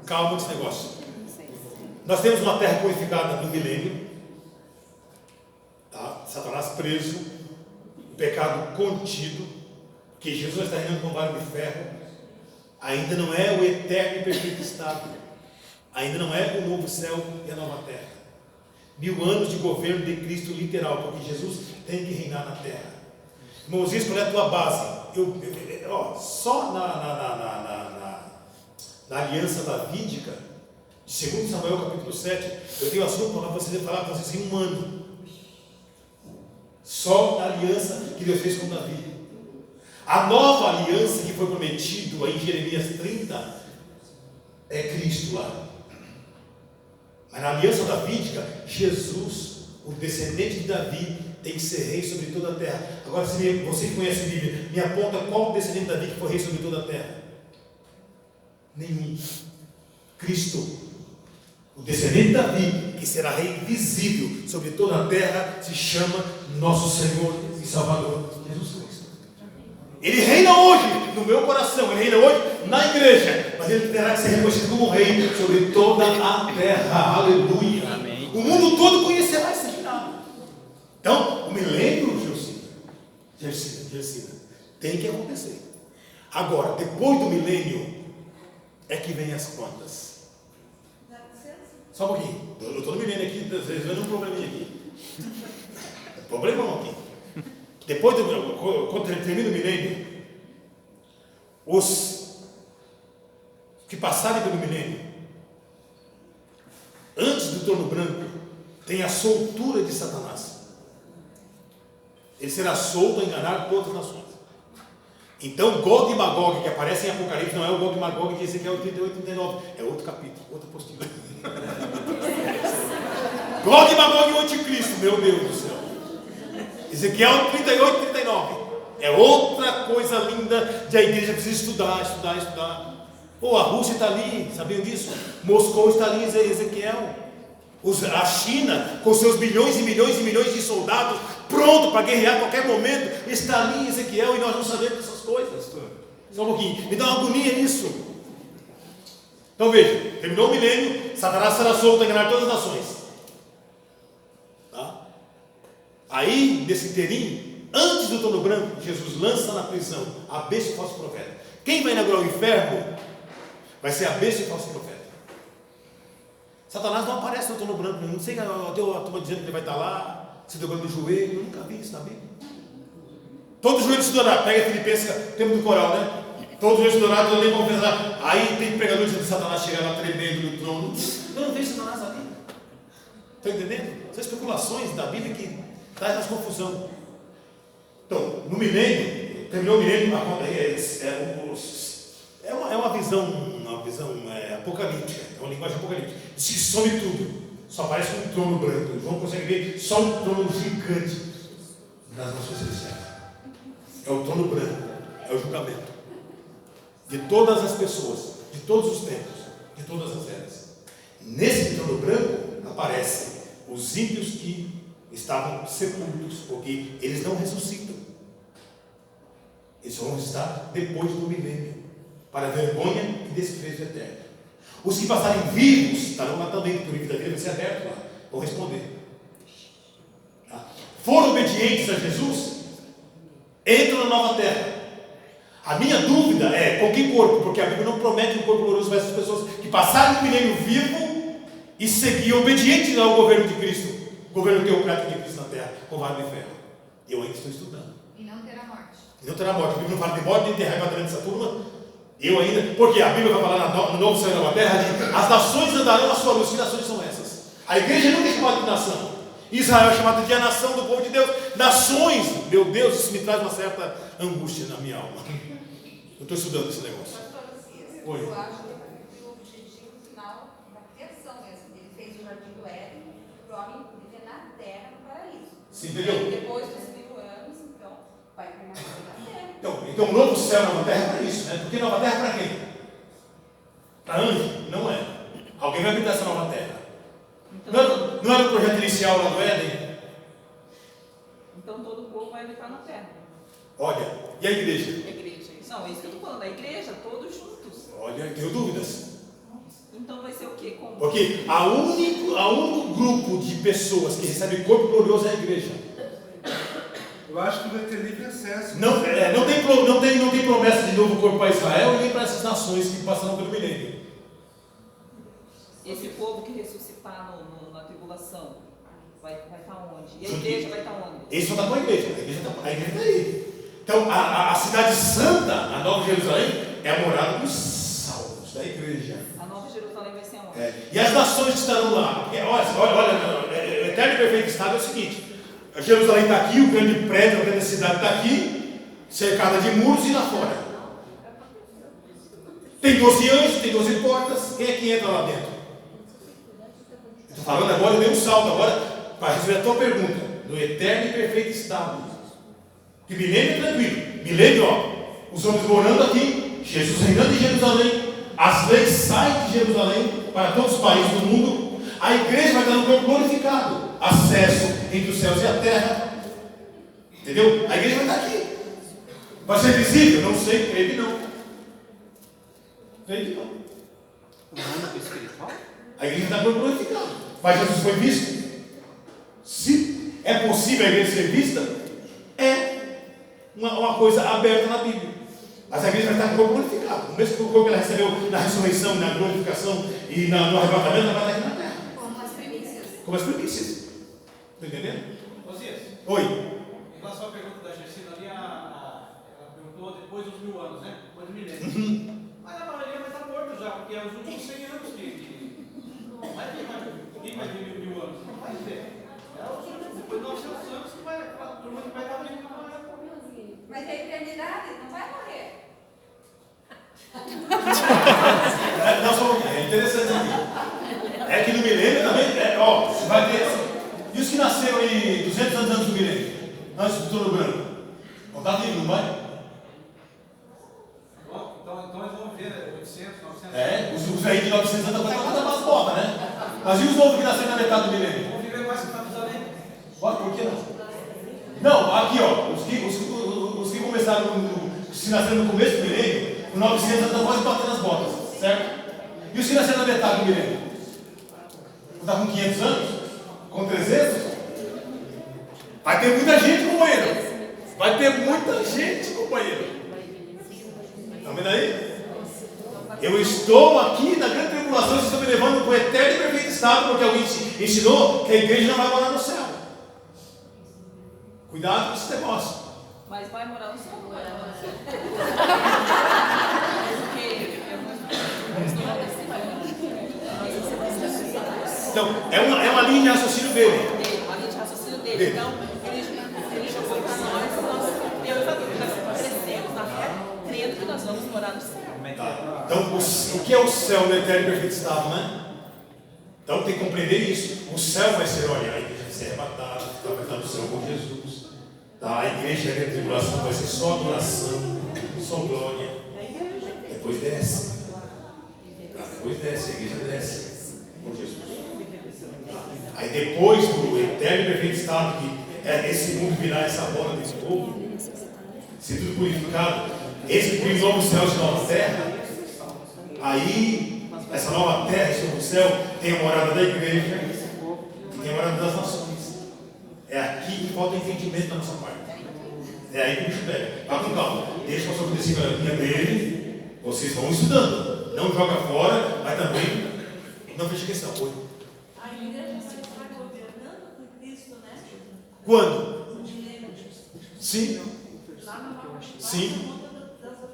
Calma com esse negócio. Nós temos uma terra purificada no milênio. Tá? Satanás preso. O pecado contido. Que Jesus está reinando com um vara de ferro. Ainda não é o eterno e perfeito estado. Ainda não é o novo céu e a nova terra. 1000 anos de governo de Cristo literal, porque Jesus tem que reinar na terra. Irmãos, isso qual é a tua base? Só na aliança davídica, de 2 Samuel capítulo 7, eu tenho assunto para vocês falar para vocês em 1 ano. Só na aliança que Deus fez com Davi. A nova aliança que foi prometido em Jeremias 30 é Cristo lá. Mas na aliança davídica, Jesus, o descendente de Davi, tem que ser rei sobre toda a terra. Agora, se você conhece a Bíblia, me aponta qual descendente de Davi que foi rei sobre toda a terra? Nenhum. Cristo. O descendente de Davi, que será rei visível sobre toda a terra, se chama nosso Senhor e Salvador, Jesus Cristo. Ele reina hoje no meu coração, ele reina hoje na igreja, mas ele terá que ser reconhecido como rei sobre toda a terra. Aleluia. Amém. O mundo todo conhecerá esse reinado. Então, o milênio, Gersina, tem que acontecer. Agora, depois do milênio, é que vem as contas. Só um pouquinho. Eu estou no milênio aqui, vocês vendo um probleminha aqui. Problemão aqui. Depois quando termina o milênio, os que passarem pelo milênio, antes do trono branco, tem a soltura de Satanás. Ele será solto a enganar todas as nações. Então, Gog e Magog, que aparece em Apocalipse, não é o Gog e Magog que Ezequiel 38 e 39, é outro capítulo, outra apostila. Gog e Magog e o anticristo, meu Deus do céu. Ezequiel 38 e 39. É outra coisa linda de a igreja precisa estudar. A Rússia está ali, sabiam disso? Moscou está ali em Ezequiel. A China, com seus milhões e milhões e milhões de soldados, pronto para guerrear a qualquer momento, está ali em Ezequiel e nós não sabemos dessas coisas. Só um pouquinho, me dá uma agonia nisso. Então veja, terminou o milênio, Satanás será solto a enganar todas as nações. Tá? Aí, nesse inteirinho, antes do trono branco, Jesus lança na prisão a besta e o falso profeta. Quem vai inaugurar o inferno vai ser a besta e o falso profeta. Satanás não aparece no trono branco, não sei, eu tenho a turma dizendo que ele vai estar lá, se dobrando no joelho, eu nunca vi isso na Bíblia. Todo joelho se dobrar, pega Filipenses, tempo do coral, né? Todo joelho se dobrar, todo mundo confessar. Aí tem pregador dizendo que Satanás chega lá tremendo no trono. Eu não vejo Satanás ali. Estão entendendo? São especulações da Bíblia que traz essa confusão. Então, no milênio, terminou o milênio, é uma visão apocalíptica, é uma linguagem apocalíptica. Se some tudo, só aparece um trono branco. João consegue ver só um trono gigante das nações celestiais. É o trono branco, é o julgamento de todas as pessoas, de todos os tempos, de todas as eras. Nesse trono branco aparecem os ímpios que estavam sepultos, porque eles não ressuscitam. Eles vão estar depois do milênio, para vergonha e desprezo eterno. Os que passarem vivos estarão lá também, porque o livro da vida vai ser aberto lá, vão responder. Tá? Foram obedientes a Jesus, entram na nova terra. A minha dúvida é com que corpo, porque a Bíblia não promete um corpo glorioso para essas pessoas que passaram o milênio vivo e seguiam obedientes ao governo de Cristo, o governo teocrático de Cristo na terra, com vara de ferro. Eu ainda estou estudando. E não terá morte. E não terá morte. A Bíblia não fala de morte nem de arrebatamento dessa turma. Eu ainda, porque a Bíblia vai falar no novo céu e nova terra de as nações andarão à sua luz. Que nações são essas? A igreja nunca é chamada de nação. Israel é chamada de a nação do povo de Deus. Nações, meu Deus, isso me traz uma certa angústia na minha alma. Eu estou estudando esse negócio. Oi. Eu acho que o objetivo final da criação mesmo. Ele fez o jardim do Éden para o homem viver na terra, no paraíso. Sim, entendeu? E depois dos 1000 anos, então, vai permanecer na terra. Então o novo céu e nova terra é para isso, né? Porque nova terra é para quem? Para anjo? Não é. Alguém vai habitar essa nova terra. Então, não era o projeto inicial lá do Éden? então todo o povo vai habitar na terra. Olha, e a igreja? A igreja. Não, é isso que eu estou falando, a igreja, todos juntos. Olha, eu tenho dúvidas. Então vai ser o quê? Como? Porque a único grupo de pessoas que recebe corpo glorioso é a igreja. Eu acho que vai ter livre acesso. Não tem promessa de novo corpo para Israel e nem para essas nações que passarão pelo milênio. Esse povo que ressuscitar na tribulação vai estar onde? E a igreja vai estar onde? Esse só está com a igreja. A igreja está aí. Então, a cidade santa, a Nova Jerusalém, é a morada dos salvos, da igreja. A Nova Jerusalém vai ser onde? E as nações que estarão lá. Porque, olha, o eterno e perfeito estado é o seguinte: Jerusalém está aqui, o grande prédio, a grande cidade está aqui, cercada de muros e lá fora. Tem 12 anjos, tem 12 portas. Quem é que entra lá dentro? Estou falando agora, eu dei um salto agora para resolver a tua pergunta. no eterno e perfeito estado. Que milênio é tranquilo. Milênio, os homens morando aqui, Jesus reinando em Jerusalém, as leis saem de Jerusalém para todos os países do mundo. A igreja vai estar no corpo glorificado, acesso entre os céus e a terra. Entendeu? A igreja vai estar aqui. Vai ser visível? Não sei, creio que não. Creio que não. O mundo espiritual? A igreja está no corpo glorificado. Mas Jesus foi visto? Se é possível a igreja ser vista, é uma coisa aberta na Bíblia. Mas a igreja vai estar no corpo glorificado. O mesmo corpo que ela recebeu na ressurreição, na glorificação e no arrebatamento, ela vai estar aqui na terra. Como as primícias. Como as primícias. Está entendendo? Osias, Oi. em relação à pergunta da Gersina ali, ela perguntou depois dos 1000 anos, né? Depois do milênio. Mas a maioria vai estar morto já, porque é os últimos 100 anos que não vai ter mais. Ninguém vai ter 1000 anos. Não vai ter. É os últimos, depois de 900 anos que vai, a turma que vai estar vindo na hora. Mas a eternidade não vai morrer. Não, só é interessante aqui. É que no milênio também, você vai ter. E os que nasceram aí 200 anos antes do milênio? Antes do trono branco? Não está vivo, não vai? Bom, então eles vão ver 800, 900 os aí de 900 anos vai estar umas botas, né? Mas e os novos que nasceram na metade do milênio? vão viver mais que Matusalém. Por que não? Não, aqui os que começaram, se nasceram no começo do milênio, com 900 anos estão quase batendo as botas, certo? E os que nasceram na metade do milênio? Está com 500 anos? Com 300? Vai ter muita gente, companheiro. Vai ter muita gente, companheiro. Estão vendo aí? Eu estou aqui na grande tribulação, vocês estão me levando para o eterno e perfeito estado, porque alguém ensinou que a igreja não vai morar no céu. Cuidado com esse negócio. Mas vai morar no céu, não vai morar no céu. Então, é uma linha de raciocínio dele. Uma linha de raciocínio dele. Então, ele jogou para nós, eu e nós crescemos na fé, crendo que nós vamos morar no céu. Tá. Então, o que é o céu no eterno e perfeito estado, né? Então, tem que compreender isso. O céu vai ser, olha, a igreja vai ser arrebatada, vai estar no céu com Jesus. Tá? A igreja da tribulação vai ser só adoração, só glória. Depois desce. Tá? Depois desce, a igreja desce com Jesus. Aí depois do eterno e perfeito estado, que é esse mundo virar essa bola desse povo, ser tudo purificado, esse novo céu e nova terra, aí essa nova terra, esse novo céu, tem a morada da igreja e tem a morada das nações. É aqui que falta entendimento da nossa parte. É aí que o bicho pega. Vá com calma, deixa o pastor acontecer na linha dele, vocês vão estudando, não joga fora, mas também não fecha questão. Oi. A igreja vai estar governando com Cristo, né? Quando? Sim. Sim.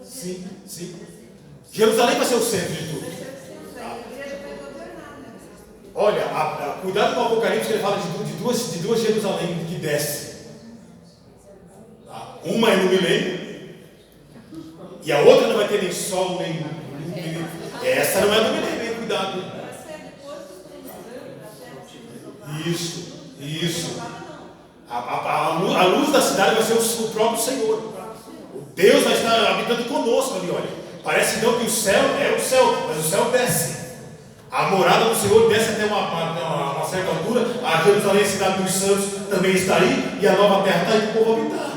Sim, sim. Jerusalém vai ser o centro de tudo. Tá? Olha, cuidado com o Apocalipse, que ele fala de duas Jerusalém que desce. Tá? Uma é no milênio, e a outra não vai ter nem sol, nem lua. Essa não é no milênio, hein? Cuidado. Isso. A luz da cidade vai ser o próprio Senhor. Deus vai estar habitando conosco ali, olha. Parece então que o céu é o céu, mas o céu desce. A morada do Senhor desce até uma certa altura. A Jerusalém, a cidade dos santos, também está aí. E a nova terra está aí para o povo habitar.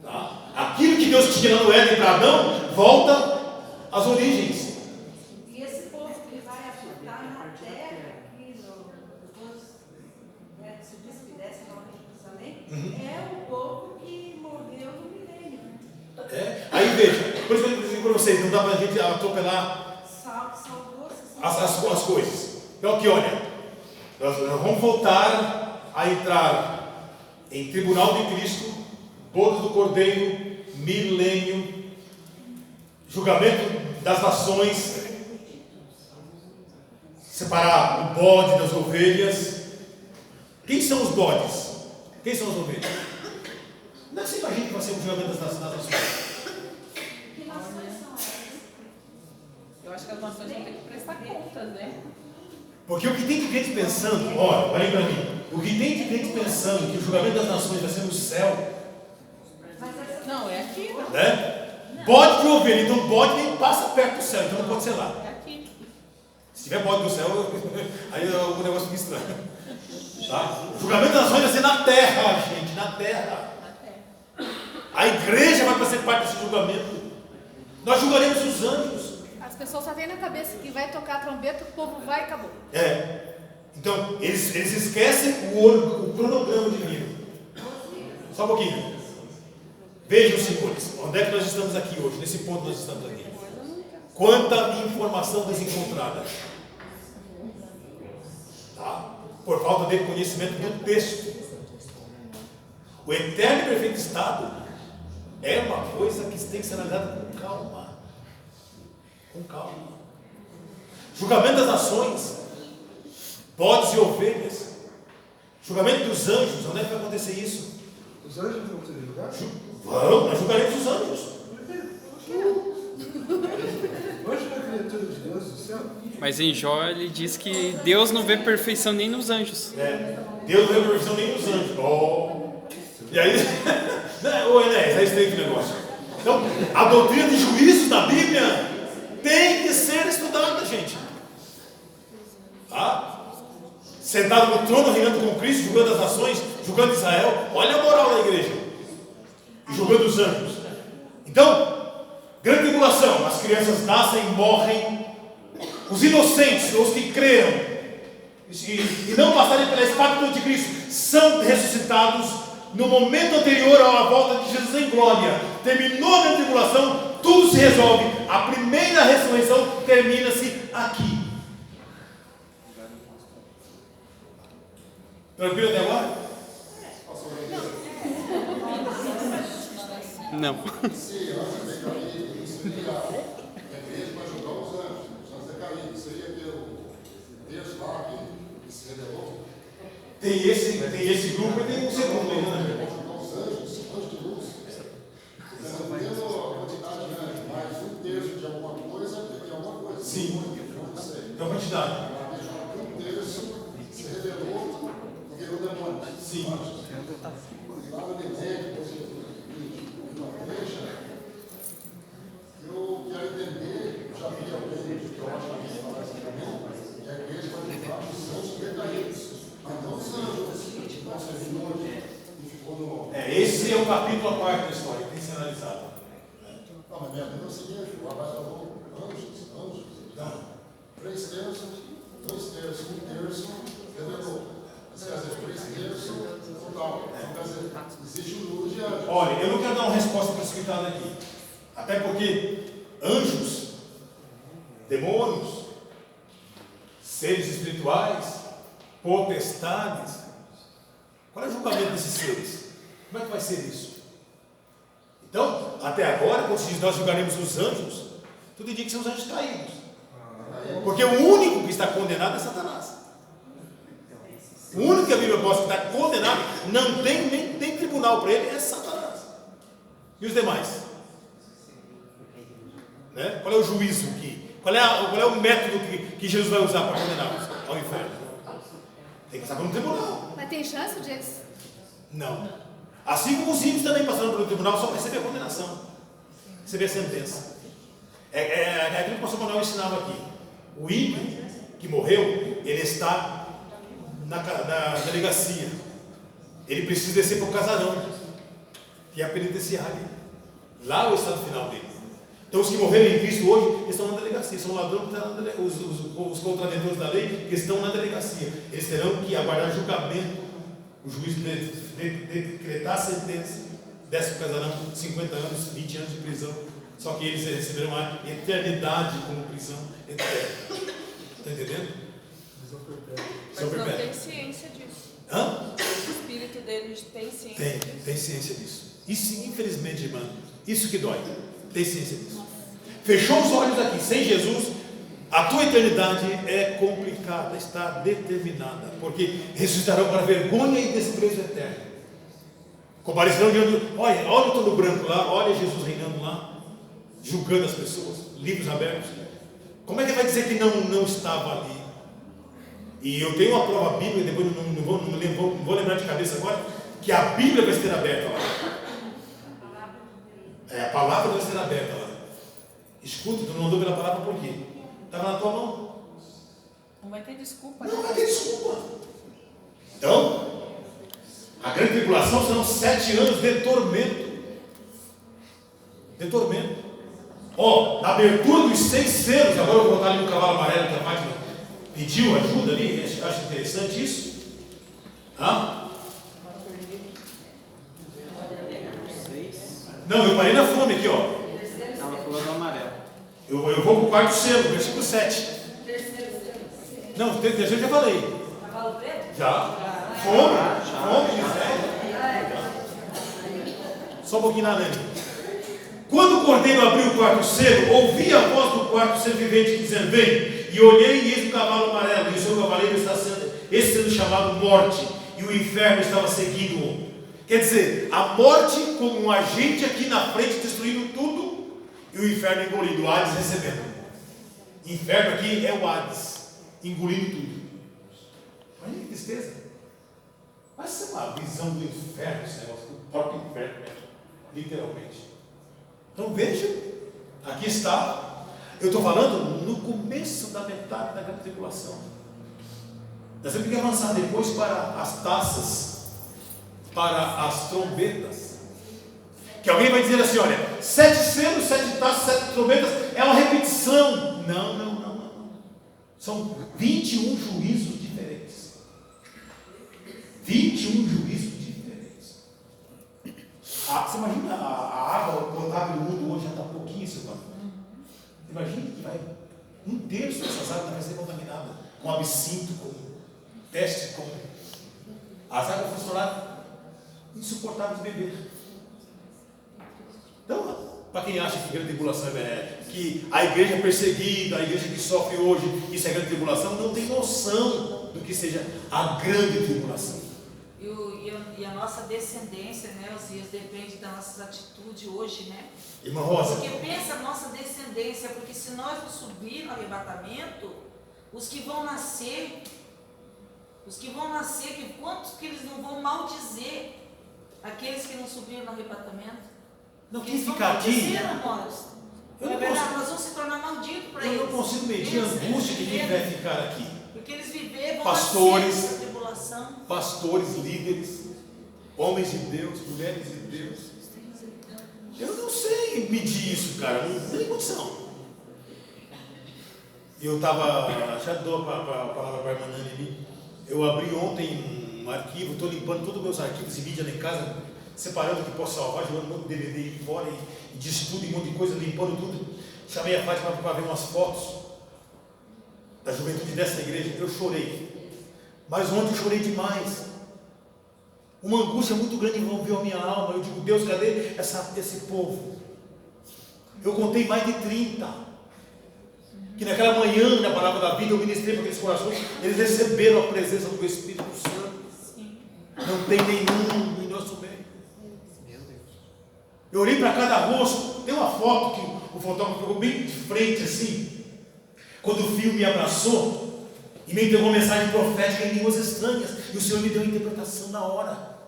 Tá? Aquilo que Deus tinha lá no Éden para Adão, volta às origens. E esse povo que vai habitar na terra, aqui depois se diz que desce lá em Jerusalém, é o povo que morreu no milênio. Aí veja, por isso que eu digo para vocês, não dá para a gente atropelar as coisas. Então aqui, olha, nós vamos voltar a entrar em tribunal de Cristo, boda do Cordeiro, milênio, julgamento das nações, separar o bode das ovelhas. Quem são os bodes? Quem são as ovelhas? Não é assim para a gente vai ser o julgamento das nações. Que nações são essas? Eu acho que as nações vão ter que prestar contas, né? Porque o que tem gente pensando, olha aí para mim, O que tem de gente pensando que o julgamento das nações vai ser no céu, Não, é aqui. né? Bode de ovelha, então bode nem passa perto do céu, então não pode ser lá. É aqui. Se tiver bode do céu, aí o negócio fica estranho. Tá? O julgamento das nações vai ser na terra, gente, na terra. A igreja vai fazer parte desse julgamento. Nós julgaremos os anjos. As pessoas só têm na cabeça que vai tocar a trombeta, o povo vai e acabou. Então, eles esquecem o cronograma divino. Só um pouquinho. Vejam, senhores, onde é que nós estamos aqui hoje? Nesse ponto nós estamos aqui. Quanta informação desencontrada. Tá? Por falta de conhecimento do texto. O eterno e perfeito estado é uma coisa que tem que ser analisada com calma. Com calma. Julgamento das nações, bodes e ovelhas. Julgamento dos anjos, onde é que vai acontecer isso? Os anjos vão ser julgados? Nós julgaremos os anjos. O anjo não é criatura de Deus do céu? Mas em Jó ele diz que Deus não vê perfeição nem nos anjos. Deus não vê perfeição nem nos anjos. E aí, ô Enéas, aí tem que negócio. Então, a doutrina de juízos da Bíblia tem que ser estudada, gente. Tá? Sentado no trono, reinando com Cristo, julgando as nações, julgando Israel. Olha a moral da igreja. E julgando os anjos. Então, grande tribulação. As crianças nascem e morrem. Os inocentes, os que creram e não passarem pela espada do anticristo, são ressuscitados no momento anterior à volta de Jesus em glória. Terminou a grande tribulação, tudo se resolve. A primeira ressurreição termina-se aqui. Tranquilo até agora? Não. Se antes de cair, seria a igreja para julgar os anjos. Antes de cair, seria que o Deus lá que se revelou. Tem esse grupo e tem um segundo aí, né? Os anjos, anjos de luz. Dependendo a quantidade de anjos, mais um terço de alguma coisa, tem alguma coisa. Sim. Não sei. Então, a quantidade. Um terço se revelou, virou demônio. Sim. Lá no Enem, eu quero entender, já vi alguém que eu acho que fala assim também, que a igreja vai levar os anjos decaídos. Então os anjos que vão ser vindos e ficou no. Esse é o capítulo à parte da história, tem que ser analisado. Não, mas minha vida é o seguinte, o Abai falou anjos. Não. 3 terços, 2 terços, 1 terço, revelou. Quer dizer, 3 terços, total. Quer dizer, existe um número de anjos. Olha, eu não quero dar uma resposta precipitada aqui. Até porque anjos, demônios, seres espirituais, potestades. Qual é o julgamento desses seres? Como é que vai ser isso? Então, até agora, quando se diz nós julgaremos os anjos, tudo indica que são os anjos caídos. Porque o único que está condenado é Satanás. O único que a Bíblia mostra que está condenado, não tem nem tribunal para ele, é Satanás. E os demais? Né? Qual é o juízo aqui? Qual é o método que Jesus vai usar para condená-los ao inferno? Tem que passar por um tribunal. Mas tem chance de eles? Não. Assim como os ímpios também passaram pelo tribunal, só para receber a condenação, receber a sentença. É aquilo que o pastor Manuel ensinava aqui. O ímpio que morreu, ele está na delegacia. Ele precisa descer para o casarão, que é a penitenciária. Lá é o estado final dele. Então os que morreram em Cristo hoje, eles estão na delegacia. São ladrões que estão na delegacia. Os contraditores da lei que estão na delegacia. Eles terão que aguardar julgamento. O juiz decretar a sentença, desce para o casarão, 50 anos, 20 anos de prisão. Só que eles receberão a eternidade como prisão eterna. Está entendendo? Mas não tem ciência disso. Hã? O espírito deles tem ciência disso. Tem ciência disso. Isso, infelizmente, irmã, isso que dói. Tem ciência disso. Fechou os olhos aqui, sem Jesus, a tua eternidade é complicada, está determinada, porque ressuscitarão para vergonha e desprezo eterno. Comparecerão diante do. Olha o todo branco lá, olha Jesus reinando lá, julgando as pessoas, livros abertos. Como é que vai dizer que não estava ali? E eu tenho uma prova bíblica, depois não vou cabeça agora que a Bíblia vai ser aberta lá. A palavra vai ser aberta lá. Escuta, tu não andou pela palavra por quê? Estava na tua mão. Não vai ter desculpa. Não vai ter desculpa. Então, a grande tribulação serão 7 anos de tormento. De tormento. Na abertura dos 6 selos, agora eu vou botar ali no cavalo amarelo que a Fátima pediu ajuda ali, acho interessante isso. Não, eu parei na fome aqui, ó. Ela falou do amarelo. Eu vou para o quarto selo, versículo 7. Não, o terceiro eu já falei. Cavalo preto? Já. Fome, miséria. Só um pouquinho na Nani. Quando o cordeiro abriu o quarto selo, ouvi a voz do quarto ser vivente dizendo: vem. E olhei e eis o cavalo amarelo, e o seu cavaleiro está sendo chamado Morte, e o inferno estava seguindo-o. Quer dizer, a morte como um agente aqui na frente, destruindo tudo, e o inferno engolindo, o Hades recebendo. Inferno aqui é o Hades, engolindo tudo. Olha que tristeza. Vai ser uma visão do inferno esse negócio, do próprio inferno, literalmente. Então veja, aqui está. Eu estou falando no começo da metade da grande tribulação. Nós temos que avançar depois para as taças, para as trombetas. Que alguém vai dizer assim: olha, 7 selos, 7 taças, 7 trombetas, é uma repetição. Não. São 21 juízos diferentes. 21 juízos diferentes. Você imagina a água potável do mundo hoje já está pouquinho, seu pai. Imagina que vai 1/3 dessas águas vai ser contaminada com absinto, com peste, com as águas vão se tornar insuportáveis de beber. Então, para quem acha que grande tribulação que a igreja é perseguida, a igreja que sofre hoje, isso é grande tribulação, não tem noção do que seja a grande tribulação. E a nossa descendência, né, Osias, depende das nossas atitudes hoje, né? Irmã Rosa. Porque pensa a nossa descendência, porque se nós não subir no arrebatamento, os que vão nascer, quantos que eles não vão maldizer aqueles que não subiram no arrebatamento? Não, quem ficar aqui, nós. É verdade, nós vamos se tornar malditos para eles. Eu não consigo medir a angústia de quem vai ficar aqui. Porque eles viveram pastores, a tribulação. Pastores, líderes, homens de Deus, mulheres de Deus. Eu não sei medir isso, cara, não tem condição. Eu estava, já dou a palavra para a irmã Nani ali. Eu abri ontem um arquivo, estou limpando todos os meus arquivos de mídia lá em casa, separando o que posso salvar, jogando um monte de DVD aí fora e de estudo e um monte de coisa, limpando tudo. Chamei a Fátima para ver umas fotos da juventude dessa igreja. Eu chorei, mas ontem eu chorei demais. Uma angústia muito grande envolveu a minha alma. Eu digo: Deus, cadê esse povo? Eu contei mais de 30 que naquela manhã, na palavra da vida, eu ministrei para aqueles corações. Eles receberam a presença do Espírito Santo. Não tem nenhum em nosso meio. Eu olhei para cada rosto. Tem uma foto que o fotógrafo pegou bem de frente assim, quando o filho me abraçou e me entregou uma mensagem profética em línguas estranhas, e o Senhor me deu a interpretação na hora.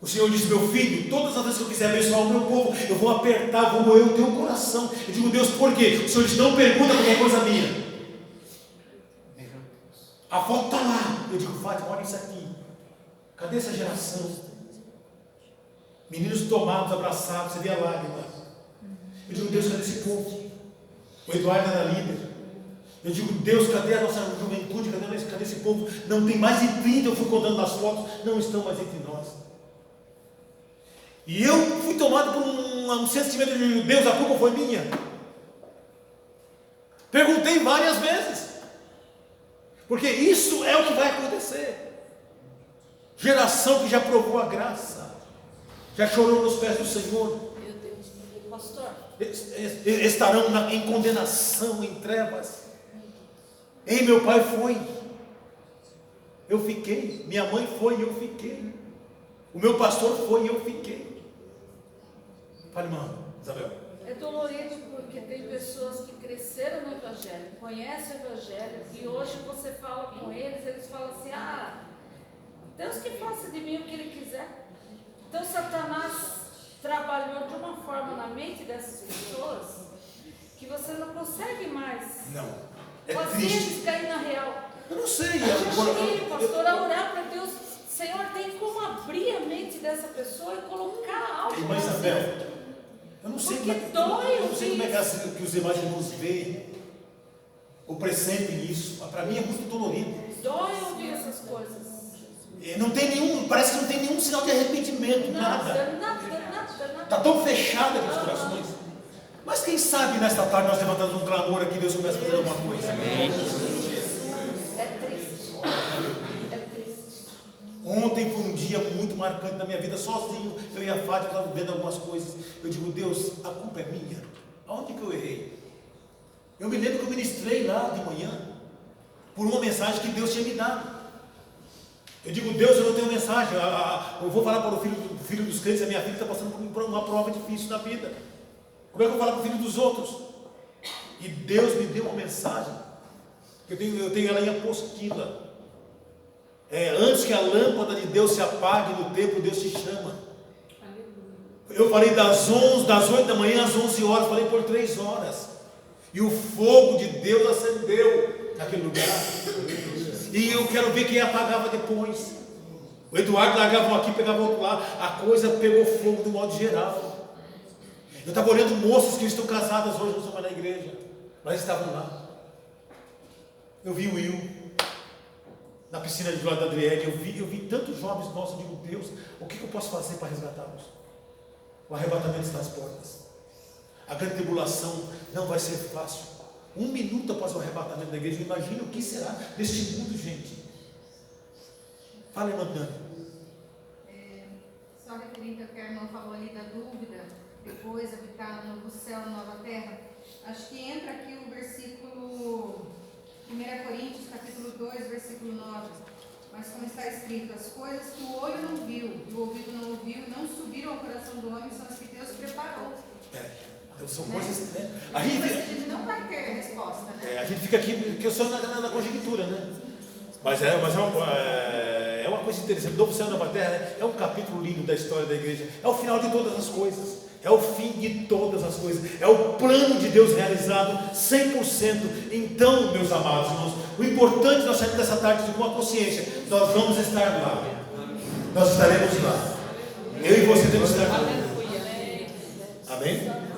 O Senhor disse: meu filho, todas as vezes que eu quiser abençoar o meu povo, eu vou apertar, vou moer o teu coração. Eu digo: Deus, por quê? O Senhor disse: não pergunta qualquer coisa minha. A foto está lá. Eu digo: Fátima, olha isso aqui. Cadê essa geração? Meninos tomados, abraçados, você vê a lágrima. Eu digo: Deus, cadê esse povo? O Eduardo era líder. Eu digo: Deus, cadê a nossa juventude? Cadê esse povo? Não tem mais de 30, eu fui contando nas fotos, não estão mais entre nós. E eu fui tomado por um sentimento de: Deus, a culpa foi minha. Perguntei várias vezes, porque isso é o que vai acontecer. Geração que já provou a graça, já chorou nos pés do Senhor, Meu Deus, pastor, estarão em condenação, em trevas. Ei, meu pai foi, eu fiquei. Minha mãe foi e eu fiquei. O meu pastor foi e eu fiquei. Fale, irmã Isabel. É dolorido porque tem pessoas que cresceram no Evangelho, conhecem o Evangelho, e hoje você fala com eles, eles falam assim: Deus que faça de mim o que Ele quiser. Então Satanás trabalhou de uma forma na mente dessas pessoas que você não consegue mais fazer eles cair na real. Eu não sei. Eu cheguei, pastor, a orar para Deus. Senhor, tem como abrir a mente dessa pessoa e colocar algo Irmã Isabel, eu não sei como é que os demais irmãos veem ou pressentem isso. Para mim é muito dolorido. Dói ouvir essas coisas. Não tem nenhum, parece que não tem nenhum sinal de arrependimento, nada. Está tão fechado aqui os corações. Mas quem sabe nesta tarde nós levantamos um clamor aqui, Deus começa a fazer alguma coisa. É triste. É triste. Ontem foi um dia muito marcante na minha vida, sozinho, eu e a Fátima estávamos vendo algumas coisas. Eu digo, Deus, a culpa é minha. Aonde que eu errei? Eu me lembro que eu ministrei lá de manhã, por uma mensagem que Deus tinha me dado. Eu digo, Deus, eu não tenho mensagem. Eu vou falar para o filho dos crentes, a minha filha está passando por uma prova difícil na vida. Como é que eu vou falar para o filho dos outros? E Deus me deu uma mensagem. Eu tenho ela em apostila. Antes que a lâmpada de Deus se apague no templo, Deus te chama. Eu falei das 8 da manhã às 11 horas, falei por 3 horas. E o fogo de Deus acendeu naquele lugar. E eu quero ver quem apagava depois. O Eduardo largava um aqui, pegava o outro lá. A coisa pegou fogo do modo geral. Eu estava olhando moças que estão casadas hoje, não são mais na igreja, mas estavam lá. Eu vi o Will na piscina de lado da Adriele. Eu vi tantos jovens nossos. Eu digo, Deus, o que eu posso fazer para resgatá-los? O arrebatamento está às portas. A grande tribulação não vai ser fácil. 1 minuto após o arrebatamento da igreja, imagina o que será deste mundo, gente. Fala, irmã Dani. Só referente ao que a irmã falou ali da dúvida, depois habitar no novo céu, nova terra. Acho que entra aqui o versículo 1 Coríntios, capítulo 2, versículo 9. Mas como está escrito, as coisas que o olho não viu, e o ouvido não ouviu, e não subiram ao coração do homem, são as que Deus preparou. Então são coisas, né? A gente não vai ter resposta, né? A gente fica aqui, porque eu sou na conjectura, né? Mas é uma coisa interessante. Novo céu e nova terra, né? É um capítulo lindo da história da igreja. É o final de todas as coisas. É o fim de todas as coisas. É o plano de Deus realizado 100%. Então, meus amados irmãos, o importante nós sairmos dessa tarde com uma consciência. Nós vamos estar lá. Nós estaremos lá. Eu e você temos que estar lá. Amém?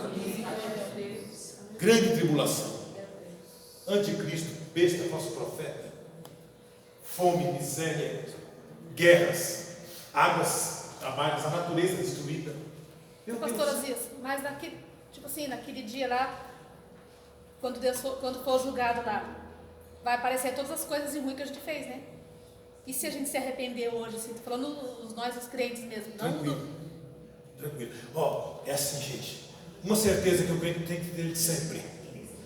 Grande tribulação. Anticristo, besta, falso profeta. Fome, miséria, guerras, águas amargas, a natureza destruída. Pastor Azias, mas naquele dia lá, quando for julgado lá, vai aparecer todas as coisas ruins que a gente fez, né? E se a gente se arrepender hoje, assim, tô falando nós os crentes mesmo, tranquilo. É assim, gente. Uma certeza que o crente tem que ter sempre.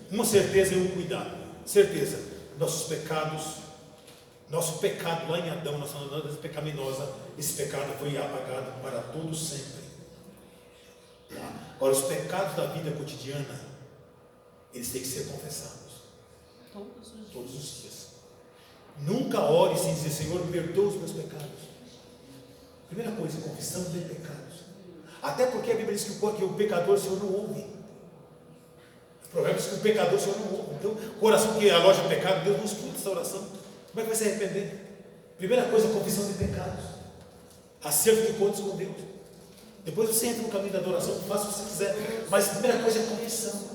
Uma certeza e um cuidado. Certeza. Nosso pecado lá em Adão, nossa natureza pecaminosa, esse pecado foi apagado para todo sempre. Agora, os pecados da vida cotidiana, eles têm que ser confessados. Todos os dias. Nunca ore sem dizer, Senhor, perdoa os meus pecados. Primeira coisa, confissão de pecados. Até porque a Bíblia diz que o pecador o Senhor não ouve. O provérbio diz que o pecador o Senhor não ouve. Então, coração que aloja o pecado, Deus não escuta essa oração. Como é que vai se arrepender? Primeira coisa, confissão de pecados. Acerto de contas com Deus. Depois você entra no caminho da adoração, faça o que você quiser. Mas a primeira coisa é confissão.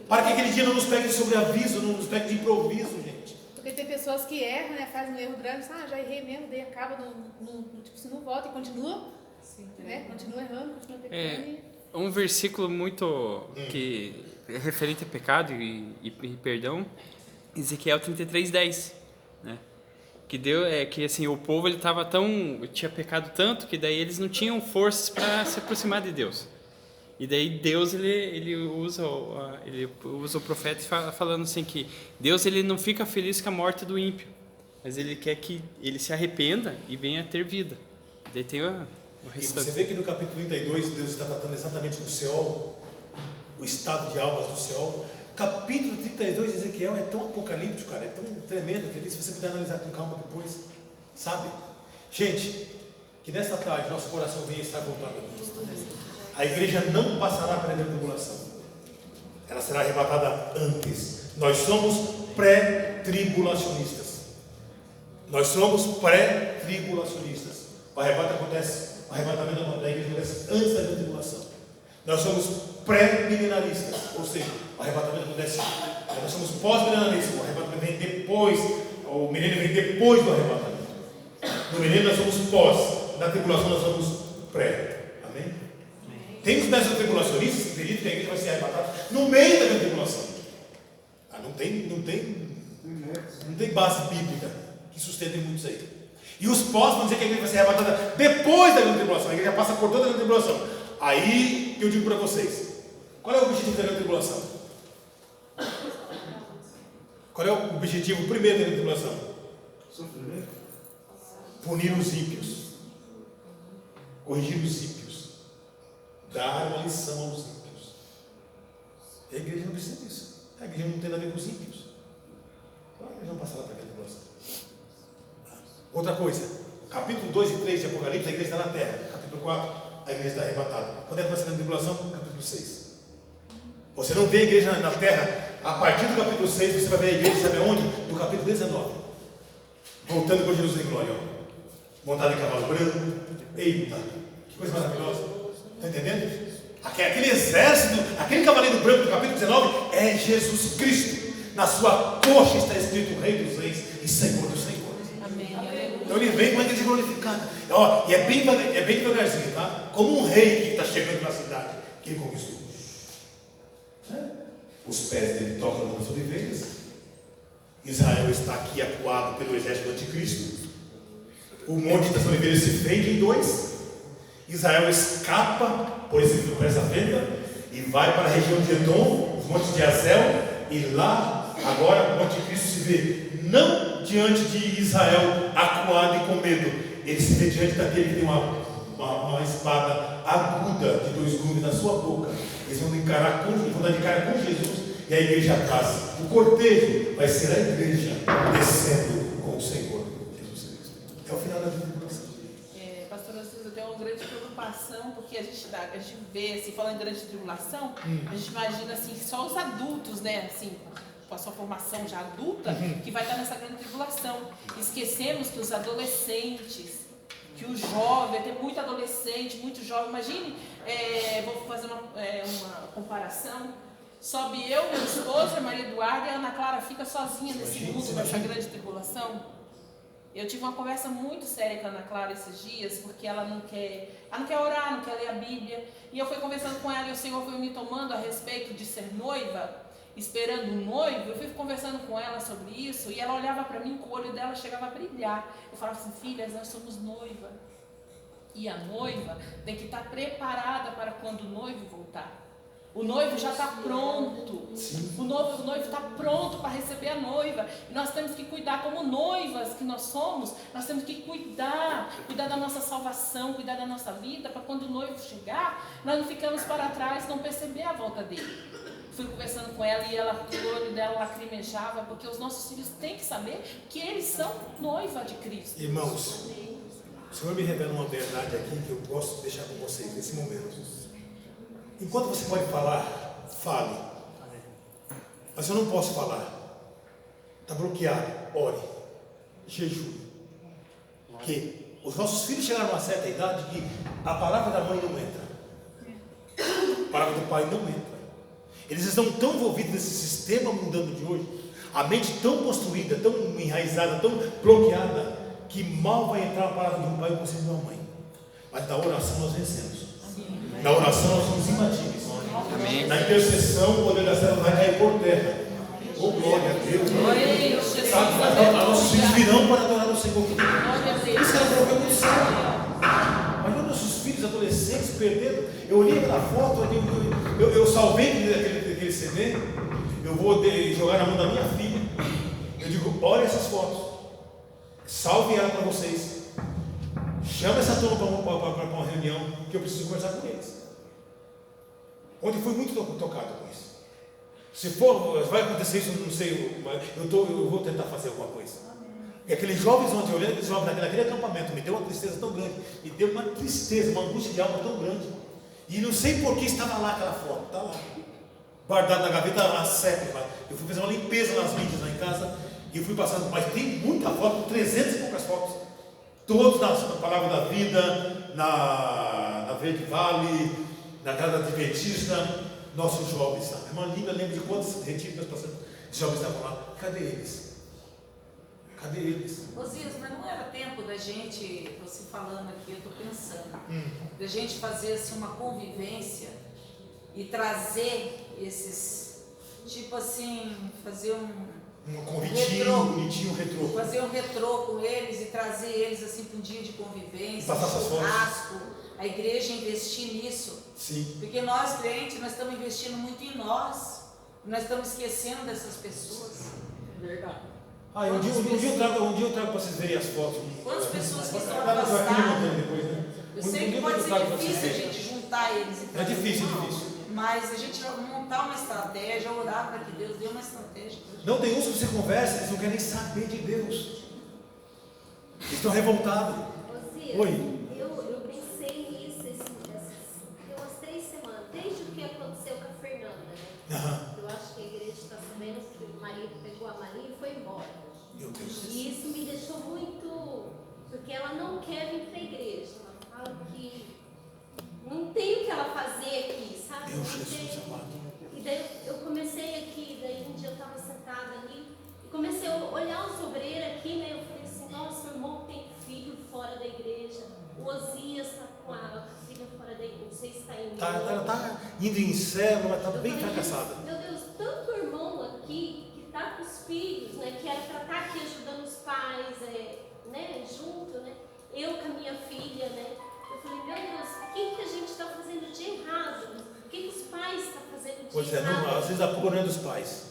Para que aquele dia não nos pegue de sobreaviso, não nos pegue de improviso, gente. Porque tem pessoas que erram, né? Fazem um erro grande, já errei mesmo, daí acaba, se não volta e continua. Né? Continua errando, continua pecando. Um versículo muito que é referente a pecado e perdão, Ezequiel 33:10, né? Que que assim, o povo tinha pecado tanto que daí eles não tinham forças para se aproximar de Deus. E daí Deus ele usa o profeta falando assim que Deus ele não fica feliz com a morte do ímpio, mas ele quer que ele se arrependa e venha a ter vida. Daí tem e você vê que no capítulo 32 Deus está tratando exatamente do Seol, o estado de almas do Seol. Capítulo 32 de Ezequiel é tão apocalíptico, cara, é tão tremendo, que se você puder analisar com calma depois, sabe? Gente, que nesta tarde nosso coração venha estar voltado a Cristo. A igreja não passará pela tribulação. Ela será arrebatada antes. Nós somos pré-tribulacionistas. Nós somos pré-tribulacionistas. O arrebatamento da igreja acontece antes da tribulação. Nós somos pré-milenaristas, ou seja, o arrebatamento acontece. Nós somos pós-milenaristas. O arrebatamento vem depois. O milênio vem depois do arrebatamento. No milênio nós somos pós. Na tribulação nós somos pré. Amém? Tem os mestres tribulacionistas que acreditam que a igreja vai ser arrebatada no meio da tribulação. Não tem base bíblica que sustente muito isso aí. E os pós vão dizer que a igreja vai ser arrebatada depois da grande tribulação. A igreja passa por toda a grande tribulação. Aí eu digo para vocês: qual é o objetivo da grande tribulação? Qual é o objetivo primeiro da grande tribulação? Sofrimento. Punir os ímpios, corrigir os ímpios, dar uma lição aos ímpios. E a igreja não precisa disso. A igreja não tem nada a ver com os ímpios. Então a igreja não passará para a grande tribulação. Outra coisa, capítulo 2 e 3 de Apocalipse, a igreja está na terra. Capítulo 4, a igreja está arrebatada. Quando é que vai ser a grande tribulação? Capítulo 6. Você não vê a igreja na terra. A partir do capítulo 6, você vai ver a igreja, sabe aonde? No capítulo 19. Voltando com Jesus em glória. Montado em cavalo branco. Eita, que coisa maravilhosa. Está entendendo? Aquele exército, aquele cavaleiro branco do capítulo 19 é Jesus Cristo. Na sua coxa está escrito Rei dos Reis e Senhor dos Senhores. Então ele vem com a igreja glorificada. E é bem devagarzinho, tá? Como um rei que está chegando na cidade que ele conquistou. Os pés dele tocam nas oliveiras. Israel está aqui acuado pelo exército do anticristo. O monte das oliveiras se fende em dois. Israel escapa por essa venda e vai para a região de Edom, os montes de Azel, e lá agora o anticristo se vê não diante de Israel acuado e com medo, ele se vê diante daquele que tem uma espada aguda de 2 gumes na sua boca. Eles vão encarar com Jesus e a igreja atrás. O cortejo vai ser a igreja descendo com o Senhor Jesus Cristo. É o final da tribulação. Pastor Assis, eu tenho uma grande preocupação, porque a gente vê, assim, falando em grande tribulação, a gente imagina assim, só os adultos, né, assim, com a sua formação já adulta, que vai estar nessa grande tribulação. Esquecemos que os adolescentes, que o jovem, tem muito adolescente, muito jovem. Imagine, vou fazer uma comparação. Sobe eu, meu esposo, a Maria Eduarda, e a Ana Clara fica sozinha nesse mundo, nessa grande tribulação. Eu tive uma conversa muito séria com a Ana Clara esses dias, porque ela não quer orar, não quer ler a Bíblia. E eu fui conversando com ela e o Senhor foi me tomando a respeito de ser noiva, esperando um noivo. Eu fui conversando com ela sobre isso e ela olhava para mim, com o olho dela chegava a brilhar. Eu falava assim: filhas, nós somos noiva. E a noiva tem que estar preparada para quando o noivo voltar. O noivo já está pronto. O noivo está pronto para receber a noiva. E nós temos que cuidar, como noivas que nós somos, nós temos que cuidar da nossa salvação, cuidar da nossa vida, para quando o noivo chegar, nós não ficamos para trás, não perceber a volta dele. Fui conversando com ela e o olho dela lacrimejava, porque os nossos filhos têm que saber que eles são noiva de Cristo. Irmãos, o Senhor me revela uma verdade aqui que eu gosto de deixar com vocês nesse momento. Enquanto você pode falar, fale. Mas eu não posso falar. Está bloqueado. Ore. Jejum. Porque os nossos filhos chegaram a uma certa idade que a palavra da mãe não entra. A palavra do pai não entra. Eles estão tão envolvidos nesse sistema mundano de hoje, a mente tão construída, tão enraizada, tão bloqueada, que mal vai entrar a palavra do pai e o conselho da mãe. Mas da oração nós vencemos. Na oração nós somos imbatíveis. Amém. Na intercessão o poder das trevas vai cair por terra. Oh, glória a Deus. Nossos filhos virão para adorar o Senhor. Isso é um problema do céu. Mas quando nossos filhos adolescentes perderam, eu olhei aquela foto, eu salvei aquele CD, eu vou jogar na mão da minha filha. Eu digo: olha essas fotos, salve ela para vocês. Chama essa turma para uma reunião, que eu preciso conversar com eles. Ontem fui muito tocado com isso. Se for, vai acontecer isso, não sei, mas eu vou tentar fazer alguma coisa. E aqueles jovens onde eu olhei, aqueles jovens naquele acampamento, me deu uma tristeza tão grande, me deu uma tristeza, uma angústia de alma tão grande. E não sei por que estava lá aquela foto, está lá, guardada na gaveta há séculos. Eu fui fazer uma limpeza nas mídias lá em casa, e eu fui passando, mas tem muita foto, 300 e poucas fotos, todos na Palavra da Vida, na Verde Vale, na Casa Adventista, nossos jovens, sabe? Uma linda, lembro de quantos retiros nós passamos, os jovens estavam lá, cadê eles? Cadê eles? Osias, mas não era tempo da gente, você falando aqui, eu estou pensando, da gente fazer assim uma convivência e trazer esses, tipo assim, fazer um convitinho, bonitinho, retrô. Fazer um retrô com eles e trazer eles assim para um dia de convivência, um churrasco, a igreja investir nisso. Sim. Porque nós, crentes, nós estamos investindo muito em nós, nós estamos esquecendo dessas pessoas. Verdade. Um dia eu trago para vocês verem as fotos. Quantas pessoas que estão afastadas? Eu sei que pode ser difícil a gente juntar eles. É difícil, mas a gente vai montar uma estratégia, orar para que Deus dê uma estratégia. Não, tem uns que você conversa, eles não querem saber de Deus. Eles estão revoltados. Oi. Eu pensei nisso tem umas 3 semanas, desde o que aconteceu com a Fernanda, né? Eu acho que a igreja está sabendo que o marido pegou a Maria e foi embora. Meu Deus. E isso me deixou muito, porque ela não quer vir para a igreja. Ela fala que não tem o que ela fazer aqui, sabe? Meu Jesus amado. E daí eu comecei aqui, daí um dia eu estava sentada ali e comecei a olhar os obreiros aqui, né? Eu falei assim, nossa, meu irmão tem filho fora da igreja, o Osias está com a filha fora da igreja, não sei se está indo. Ela está indo em célula, mas está bem fracassada. Meu Deus, tanto irmão aqui que está com os filhos, né? Que era para estar aqui ajudando os pais, né? Junto, né? Eu com a minha filha, né? Eu falei, meu Deus, o que a gente está fazendo de errado? O que os pais estão fazendo de Pois errado? Às vezes a culpa não é dos pais.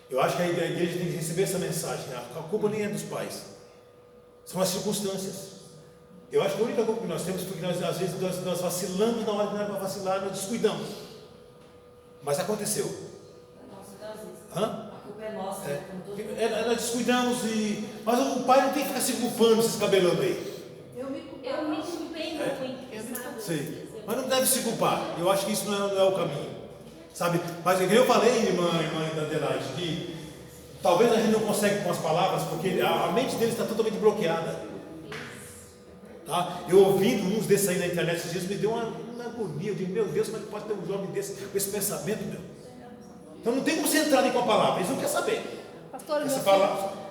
Eu acho que a igreja tem que receber essa mensagem. A culpa nem é dos pais. São as circunstâncias. Eu acho que a única culpa que nós temos é porque às vezes nós vacilamos na hora que não era para vacilar, nós descuidamos. Mas aconteceu. A culpa é nossa. Nós descuidamos mas o pai não tem que ficar se culpando, se escabelando aí. Eu me culpei muito, Sei. Mas não deve se culpar. Eu acho que isso não é o caminho. Sabe? Mas eu falei, irmã Adelaide, que talvez a gente não consegue com as palavras, porque a mente deles está totalmente bloqueada. Tá? Eu ouvindo uns desses aí na internet esses dias, me deu uma agonia. Eu digo, meu Deus, como é que pode ter um jovem desse com esse pensamento, meu? Então não tem como você entrar ali com a palavra, eles não querem saber. Pastor,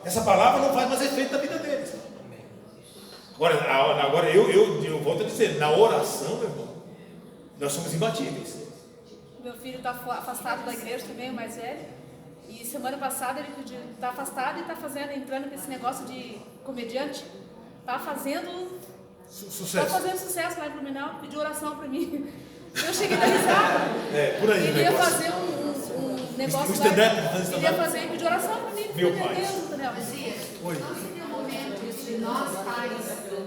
essa palavra não faz mais efeito na vida deles. Agora eu volto a dizer, na oração, meu irmão, nós somos imbatíveis. Meu filho está afastado da igreja também, o mais velho. E semana passada ele está afastado e está entrando nesse negócio de comediante. Está fazendo sucesso. Está fazendo sucesso lá em Blumenau, pediu oração para mim. Eu cheguei da risada. Por aí. Ele ia fazer um negócio lá. Ele ia fazer e pediu oração para mim. Meu pai. Oi. Nós temos um momento de nós pais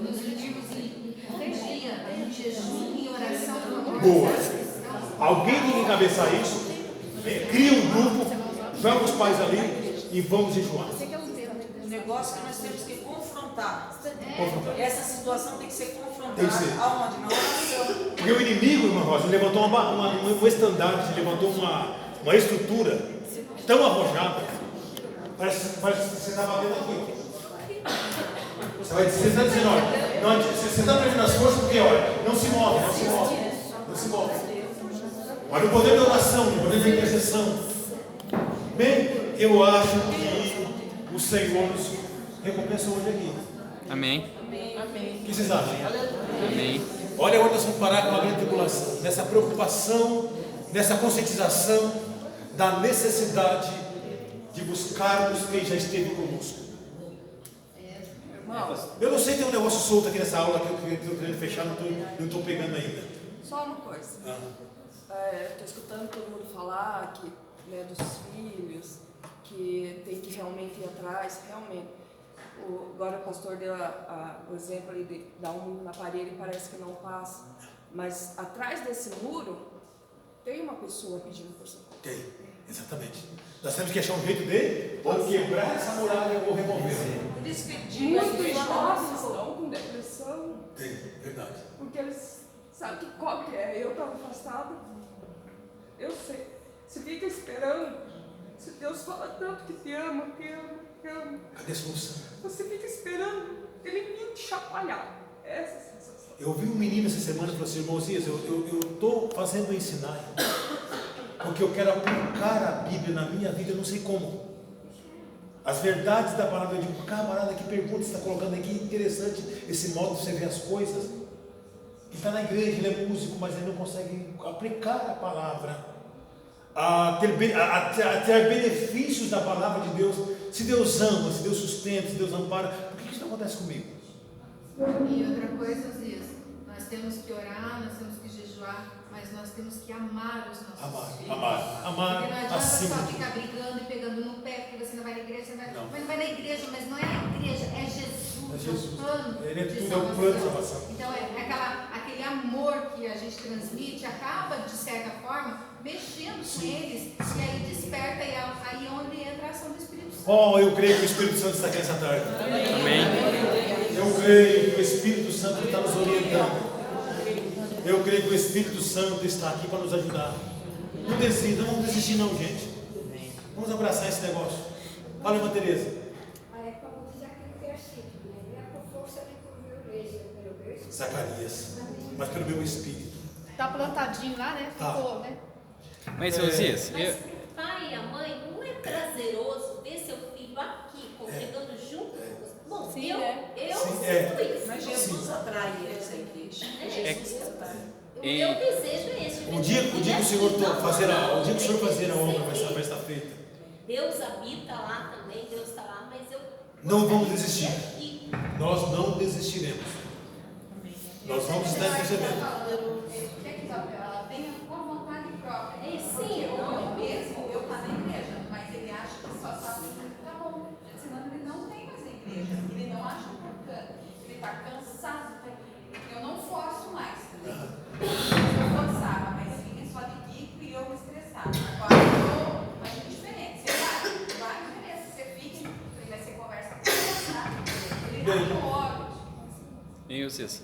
nos unirmos em 3 dias, em jejum e oração pelo amor de Boa. Deus. Alguém tem que encabeçar isso. Cria um grupo, vamos os pais ali e vamos jejuar. O negócio que nós temos que confrontar. Essa situação tem que ser confrontada. Tem que ser. Aonde? Na oração. Porque o inimigo, irmã Rosa, levantou um estandarte, levantou uma estrutura tão arrojada. Parece que você está batendo aqui. Você está dizendo, olha, você está perdendo as forças porque, olha, não se move. Olha o poder da oração, o poder da intercessão. Bem, eu acho que o Senhor nos recompensa hoje aqui. Amém. O que vocês acham? Amém. Olha, agora nós vamos parar com a grande tribulação, nessa preocupação, nessa conscientização da necessidade de buscarmos quem já esteve conosco. Eu não sei, tem um negócio solto aqui nessa aula que eu estou querendo fechar, não estou pegando ainda. Só uma coisa. Estou escutando todo mundo falar que, né, dos filhos, que tem que realmente ir atrás, realmente. Agora o pastor deu o exemplo ali de dar um muro na parede e parece que não passa. Mas atrás desse muro tem uma pessoa pedindo por socorro. Tem, exatamente. Nós temos que achar um jeito de ou quebrar essa muralha ou remover. Muitos jovens estão com depressão. Tem, verdade. Porque eles sabem qual que é. Eu estava afastada. Eu sei. Você fica esperando. Se Deus fala tanto que te ama, te ama, te ama. Cadê a solução? Você fica esperando ele vir te chacoalhar. Essa é a sensação. Eu vi um menino essa semana e falou assim: irmãozinhos, eu estou fazendo ensinar, porque eu quero aplicar a Bíblia na minha vida, eu não sei como. As verdades da palavra, eu digo, camarada, que pergunta você está colocando aqui, interessante esse modo de você ver as coisas. Ele está na igreja, ele é músico, mas ele não consegue aplicar a palavra, a ter benefícios da palavra de Deus. Se Deus ama, se Deus sustenta, se Deus ampara, por que isso não acontece comigo? E outra coisa, Zias, nós temos que orar, nós temos que jejuar, mas nós temos que amar os nossos filhos. Amar. Porque não adianta só ficar brigando e pegando no pé, porque você não vai na igreja, mas não vai na igreja, mas não é a igreja, é Jesus, o plano. Ele é tudo, é o plano de salvação. Então aquele amor que a gente transmite acaba, de certa forma, mexendo com eles, e aí desperta, e aí é onde entra a ação do Espírito Santo. Eu creio que o Espírito Santo está aqui essa tarde. Amém. Eu creio que o Espírito Santo está nos orientando. Eu creio que o Espírito Santo está aqui para nos ajudar. Não desista, não vamos desistir não, gente. Vamos abraçar esse negócio. Fala, irmã Tereza. É como diz aquele versículo, né? Não é por força nem por violência, pelo meu espírito. Zacarias, mas pelo meu espírito. Tá plantadinho lá, né? Ficou, né? Mas, Osias, mas pro pai e a mãe, não é prazeroso ver seu filho aqui, congregando junto? Bom, sim, eu sim, sinto isso. Mas Jesus atrai eles à igreja. Jesus atrai. O meu desejo é esse. O dia que o Senhor fazer a obra vai estar feita. Deus habita lá também, Deus está lá, mas eu... Não vamos desistir. Nós não desistiremos. Nós vamos estar intercedendo. Venha com vontade própria. Sim, eu mesmo, eu estou na igreja, mas ele acha que só está assim, tá bom. Senão ele não tem mais a igreja, ele não acha importante, ele está cansado. Eu não forço mais. Eu forçava, mas vinha só de bico e eu me estressava. Agora vai ser diferente. Você vai diferença. Você fica, vai ser conversa conversada. Ele namora. E Osias,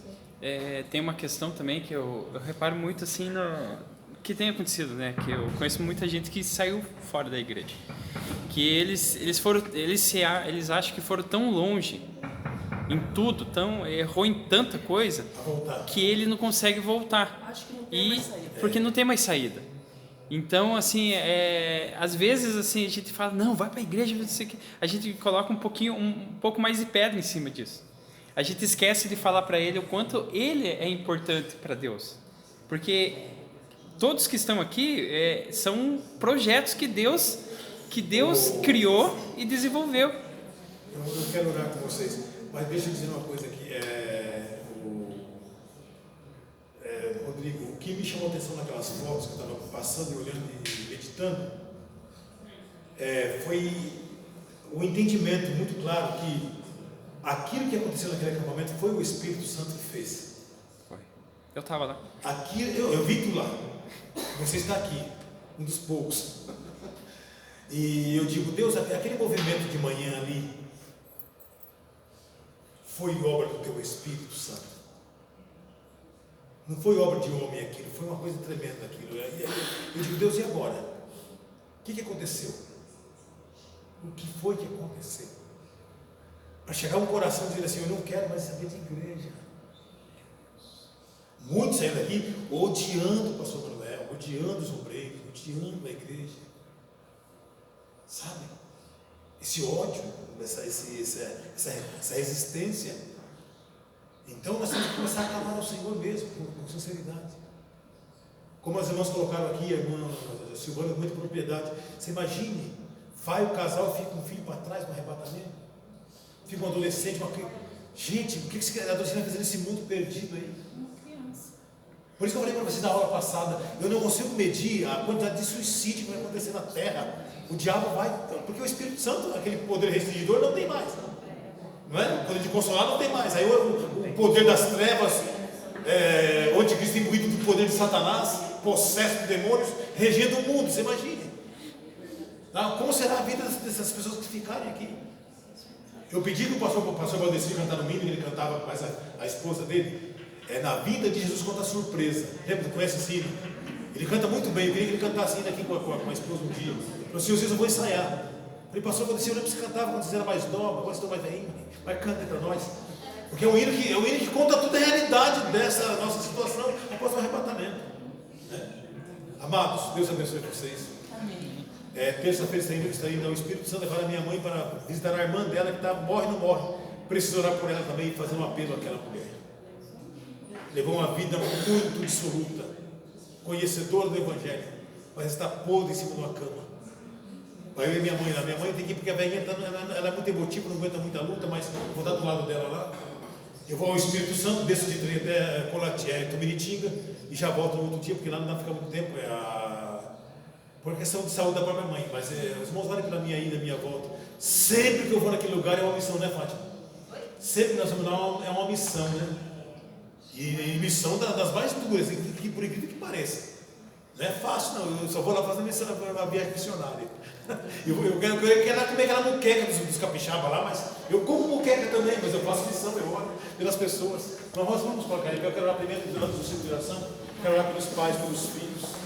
tem uma questão também que eu reparo muito assim no que tem acontecido, né? Que eu conheço muita gente que saiu fora da igreja, que eles acham que foram tão longe em tudo, errou em tanta coisa que ele não consegue voltar. Acho que não tem mais saída. Porque não tem mais saída. Então, assim, às vezes assim a gente fala, não, vai para a igreja, a gente coloca um pouco mais de pedra em cima disso. A gente esquece de falar para ele o quanto ele é importante para Deus. Porque todos que estão aqui são projetos que Deus criou e desenvolveu. Eu quero orar com vocês, mas deixa eu dizer uma coisa aqui. Rodrigo, o que me chamou a atenção naquelas fotos que eu estava passando e olhando e meditando foi o entendimento muito claro que aquilo que aconteceu naquele acampamento foi o Espírito Santo que fez. Foi. Eu estava lá. Eu vi tu lá. Você está aqui, um dos poucos. E eu digo, Deus, aquele movimento de manhã ali foi obra do teu Espírito Santo. Não foi obra de homem aquilo, foi uma coisa tremenda aquilo. Eu digo, Deus, e agora? O que aconteceu? O que foi que aconteceu? Para chegar um coração e dizer assim, eu não quero mais saber de igreja. Muitos saíram daqui odiando o pastor Manuel, odiando os obreiros, odiando a igreja. Sabe? Esse ódio, essa resistência. Então nós temos que começar a clamar ao Senhor mesmo, com sinceridade. Como as irmãs colocaram aqui, a irmã Silvana, com muita propriedade. Você imagine, vai o casal, fica um filho para trás no arrebatamento. Fica um adolescente, gente, o que esse adolescente vai fazer nesse mundo perdido aí? Por isso que eu falei para vocês na aula passada, eu não consigo medir a quantidade de suicídio que vai acontecer na Terra. O diabo vai, porque o Espírito Santo, aquele poder restringidor, não tem mais. Não é? O poder de consolar não tem mais. Aí o poder das trevas, o anticristo imbuído do poder de Satanás, possesso de demônios, regendo o mundo, você imagine. Tá? Como será a vida dessas pessoas que ficarem aqui? Eu pedi que o pastor Valdeci cantar no mínimo, ele cantava, mas a esposa dele, na vida de Jesus conta a surpresa. Lembra? Conhece esse hino? Ele canta muito bem, eu queria que ele cantasse ainda aqui com a esposa um dia. Ele falou assim, eu vou ensaiar. Eu falei, pastor Valdeci, eu lembro que você cantava quando você era mais nova, agora você está mais velhinho, mas canta para nós. Porque é um hino que conta toda a realidade dessa nossa situação após o arrebatamento. Amados, Deus abençoe vocês. Amém. Terça-feira está indo ao Espírito Santo levar a minha mãe para visitar a irmã dela que morre ou não morre. Preciso orar por ela também e fazer um apelo àquela mulher. Levou uma vida muito dissoluta, conhecedora do Evangelho, mas está podre em cima de uma cama. Vai ver minha mãe lá. Minha mãe tem que ir porque a velhinha ela é muito emotiva, não aguenta muita luta, mas vou estar do lado dela lá. Eu vou ao Espírito Santo, desço de trem até Tumiritinga e já volto no outro dia, porque lá não dá para ficar muito tempo. Por questão de saúde da própria mãe. Mas os irmãos valem pela minha ida, minha volta. Sempre que eu vou naquele lugar é uma missão, né, Fátima? Sempre que nós vamos lá é uma missão, né? E missão das mais duras, que por incrível que pareça. Não é fácil, não. Eu só vou lá fazer uma viagem missionária. Eu quero comer aquela muqueca dos capixabas lá, mas eu como muqueca também, mas eu faço missão, eu oro pelas pessoas. Mas nós vamos colocar aí, eu quero orar primeiro durante o ciclo de oração, quero orar pelos pais, pelos filhos.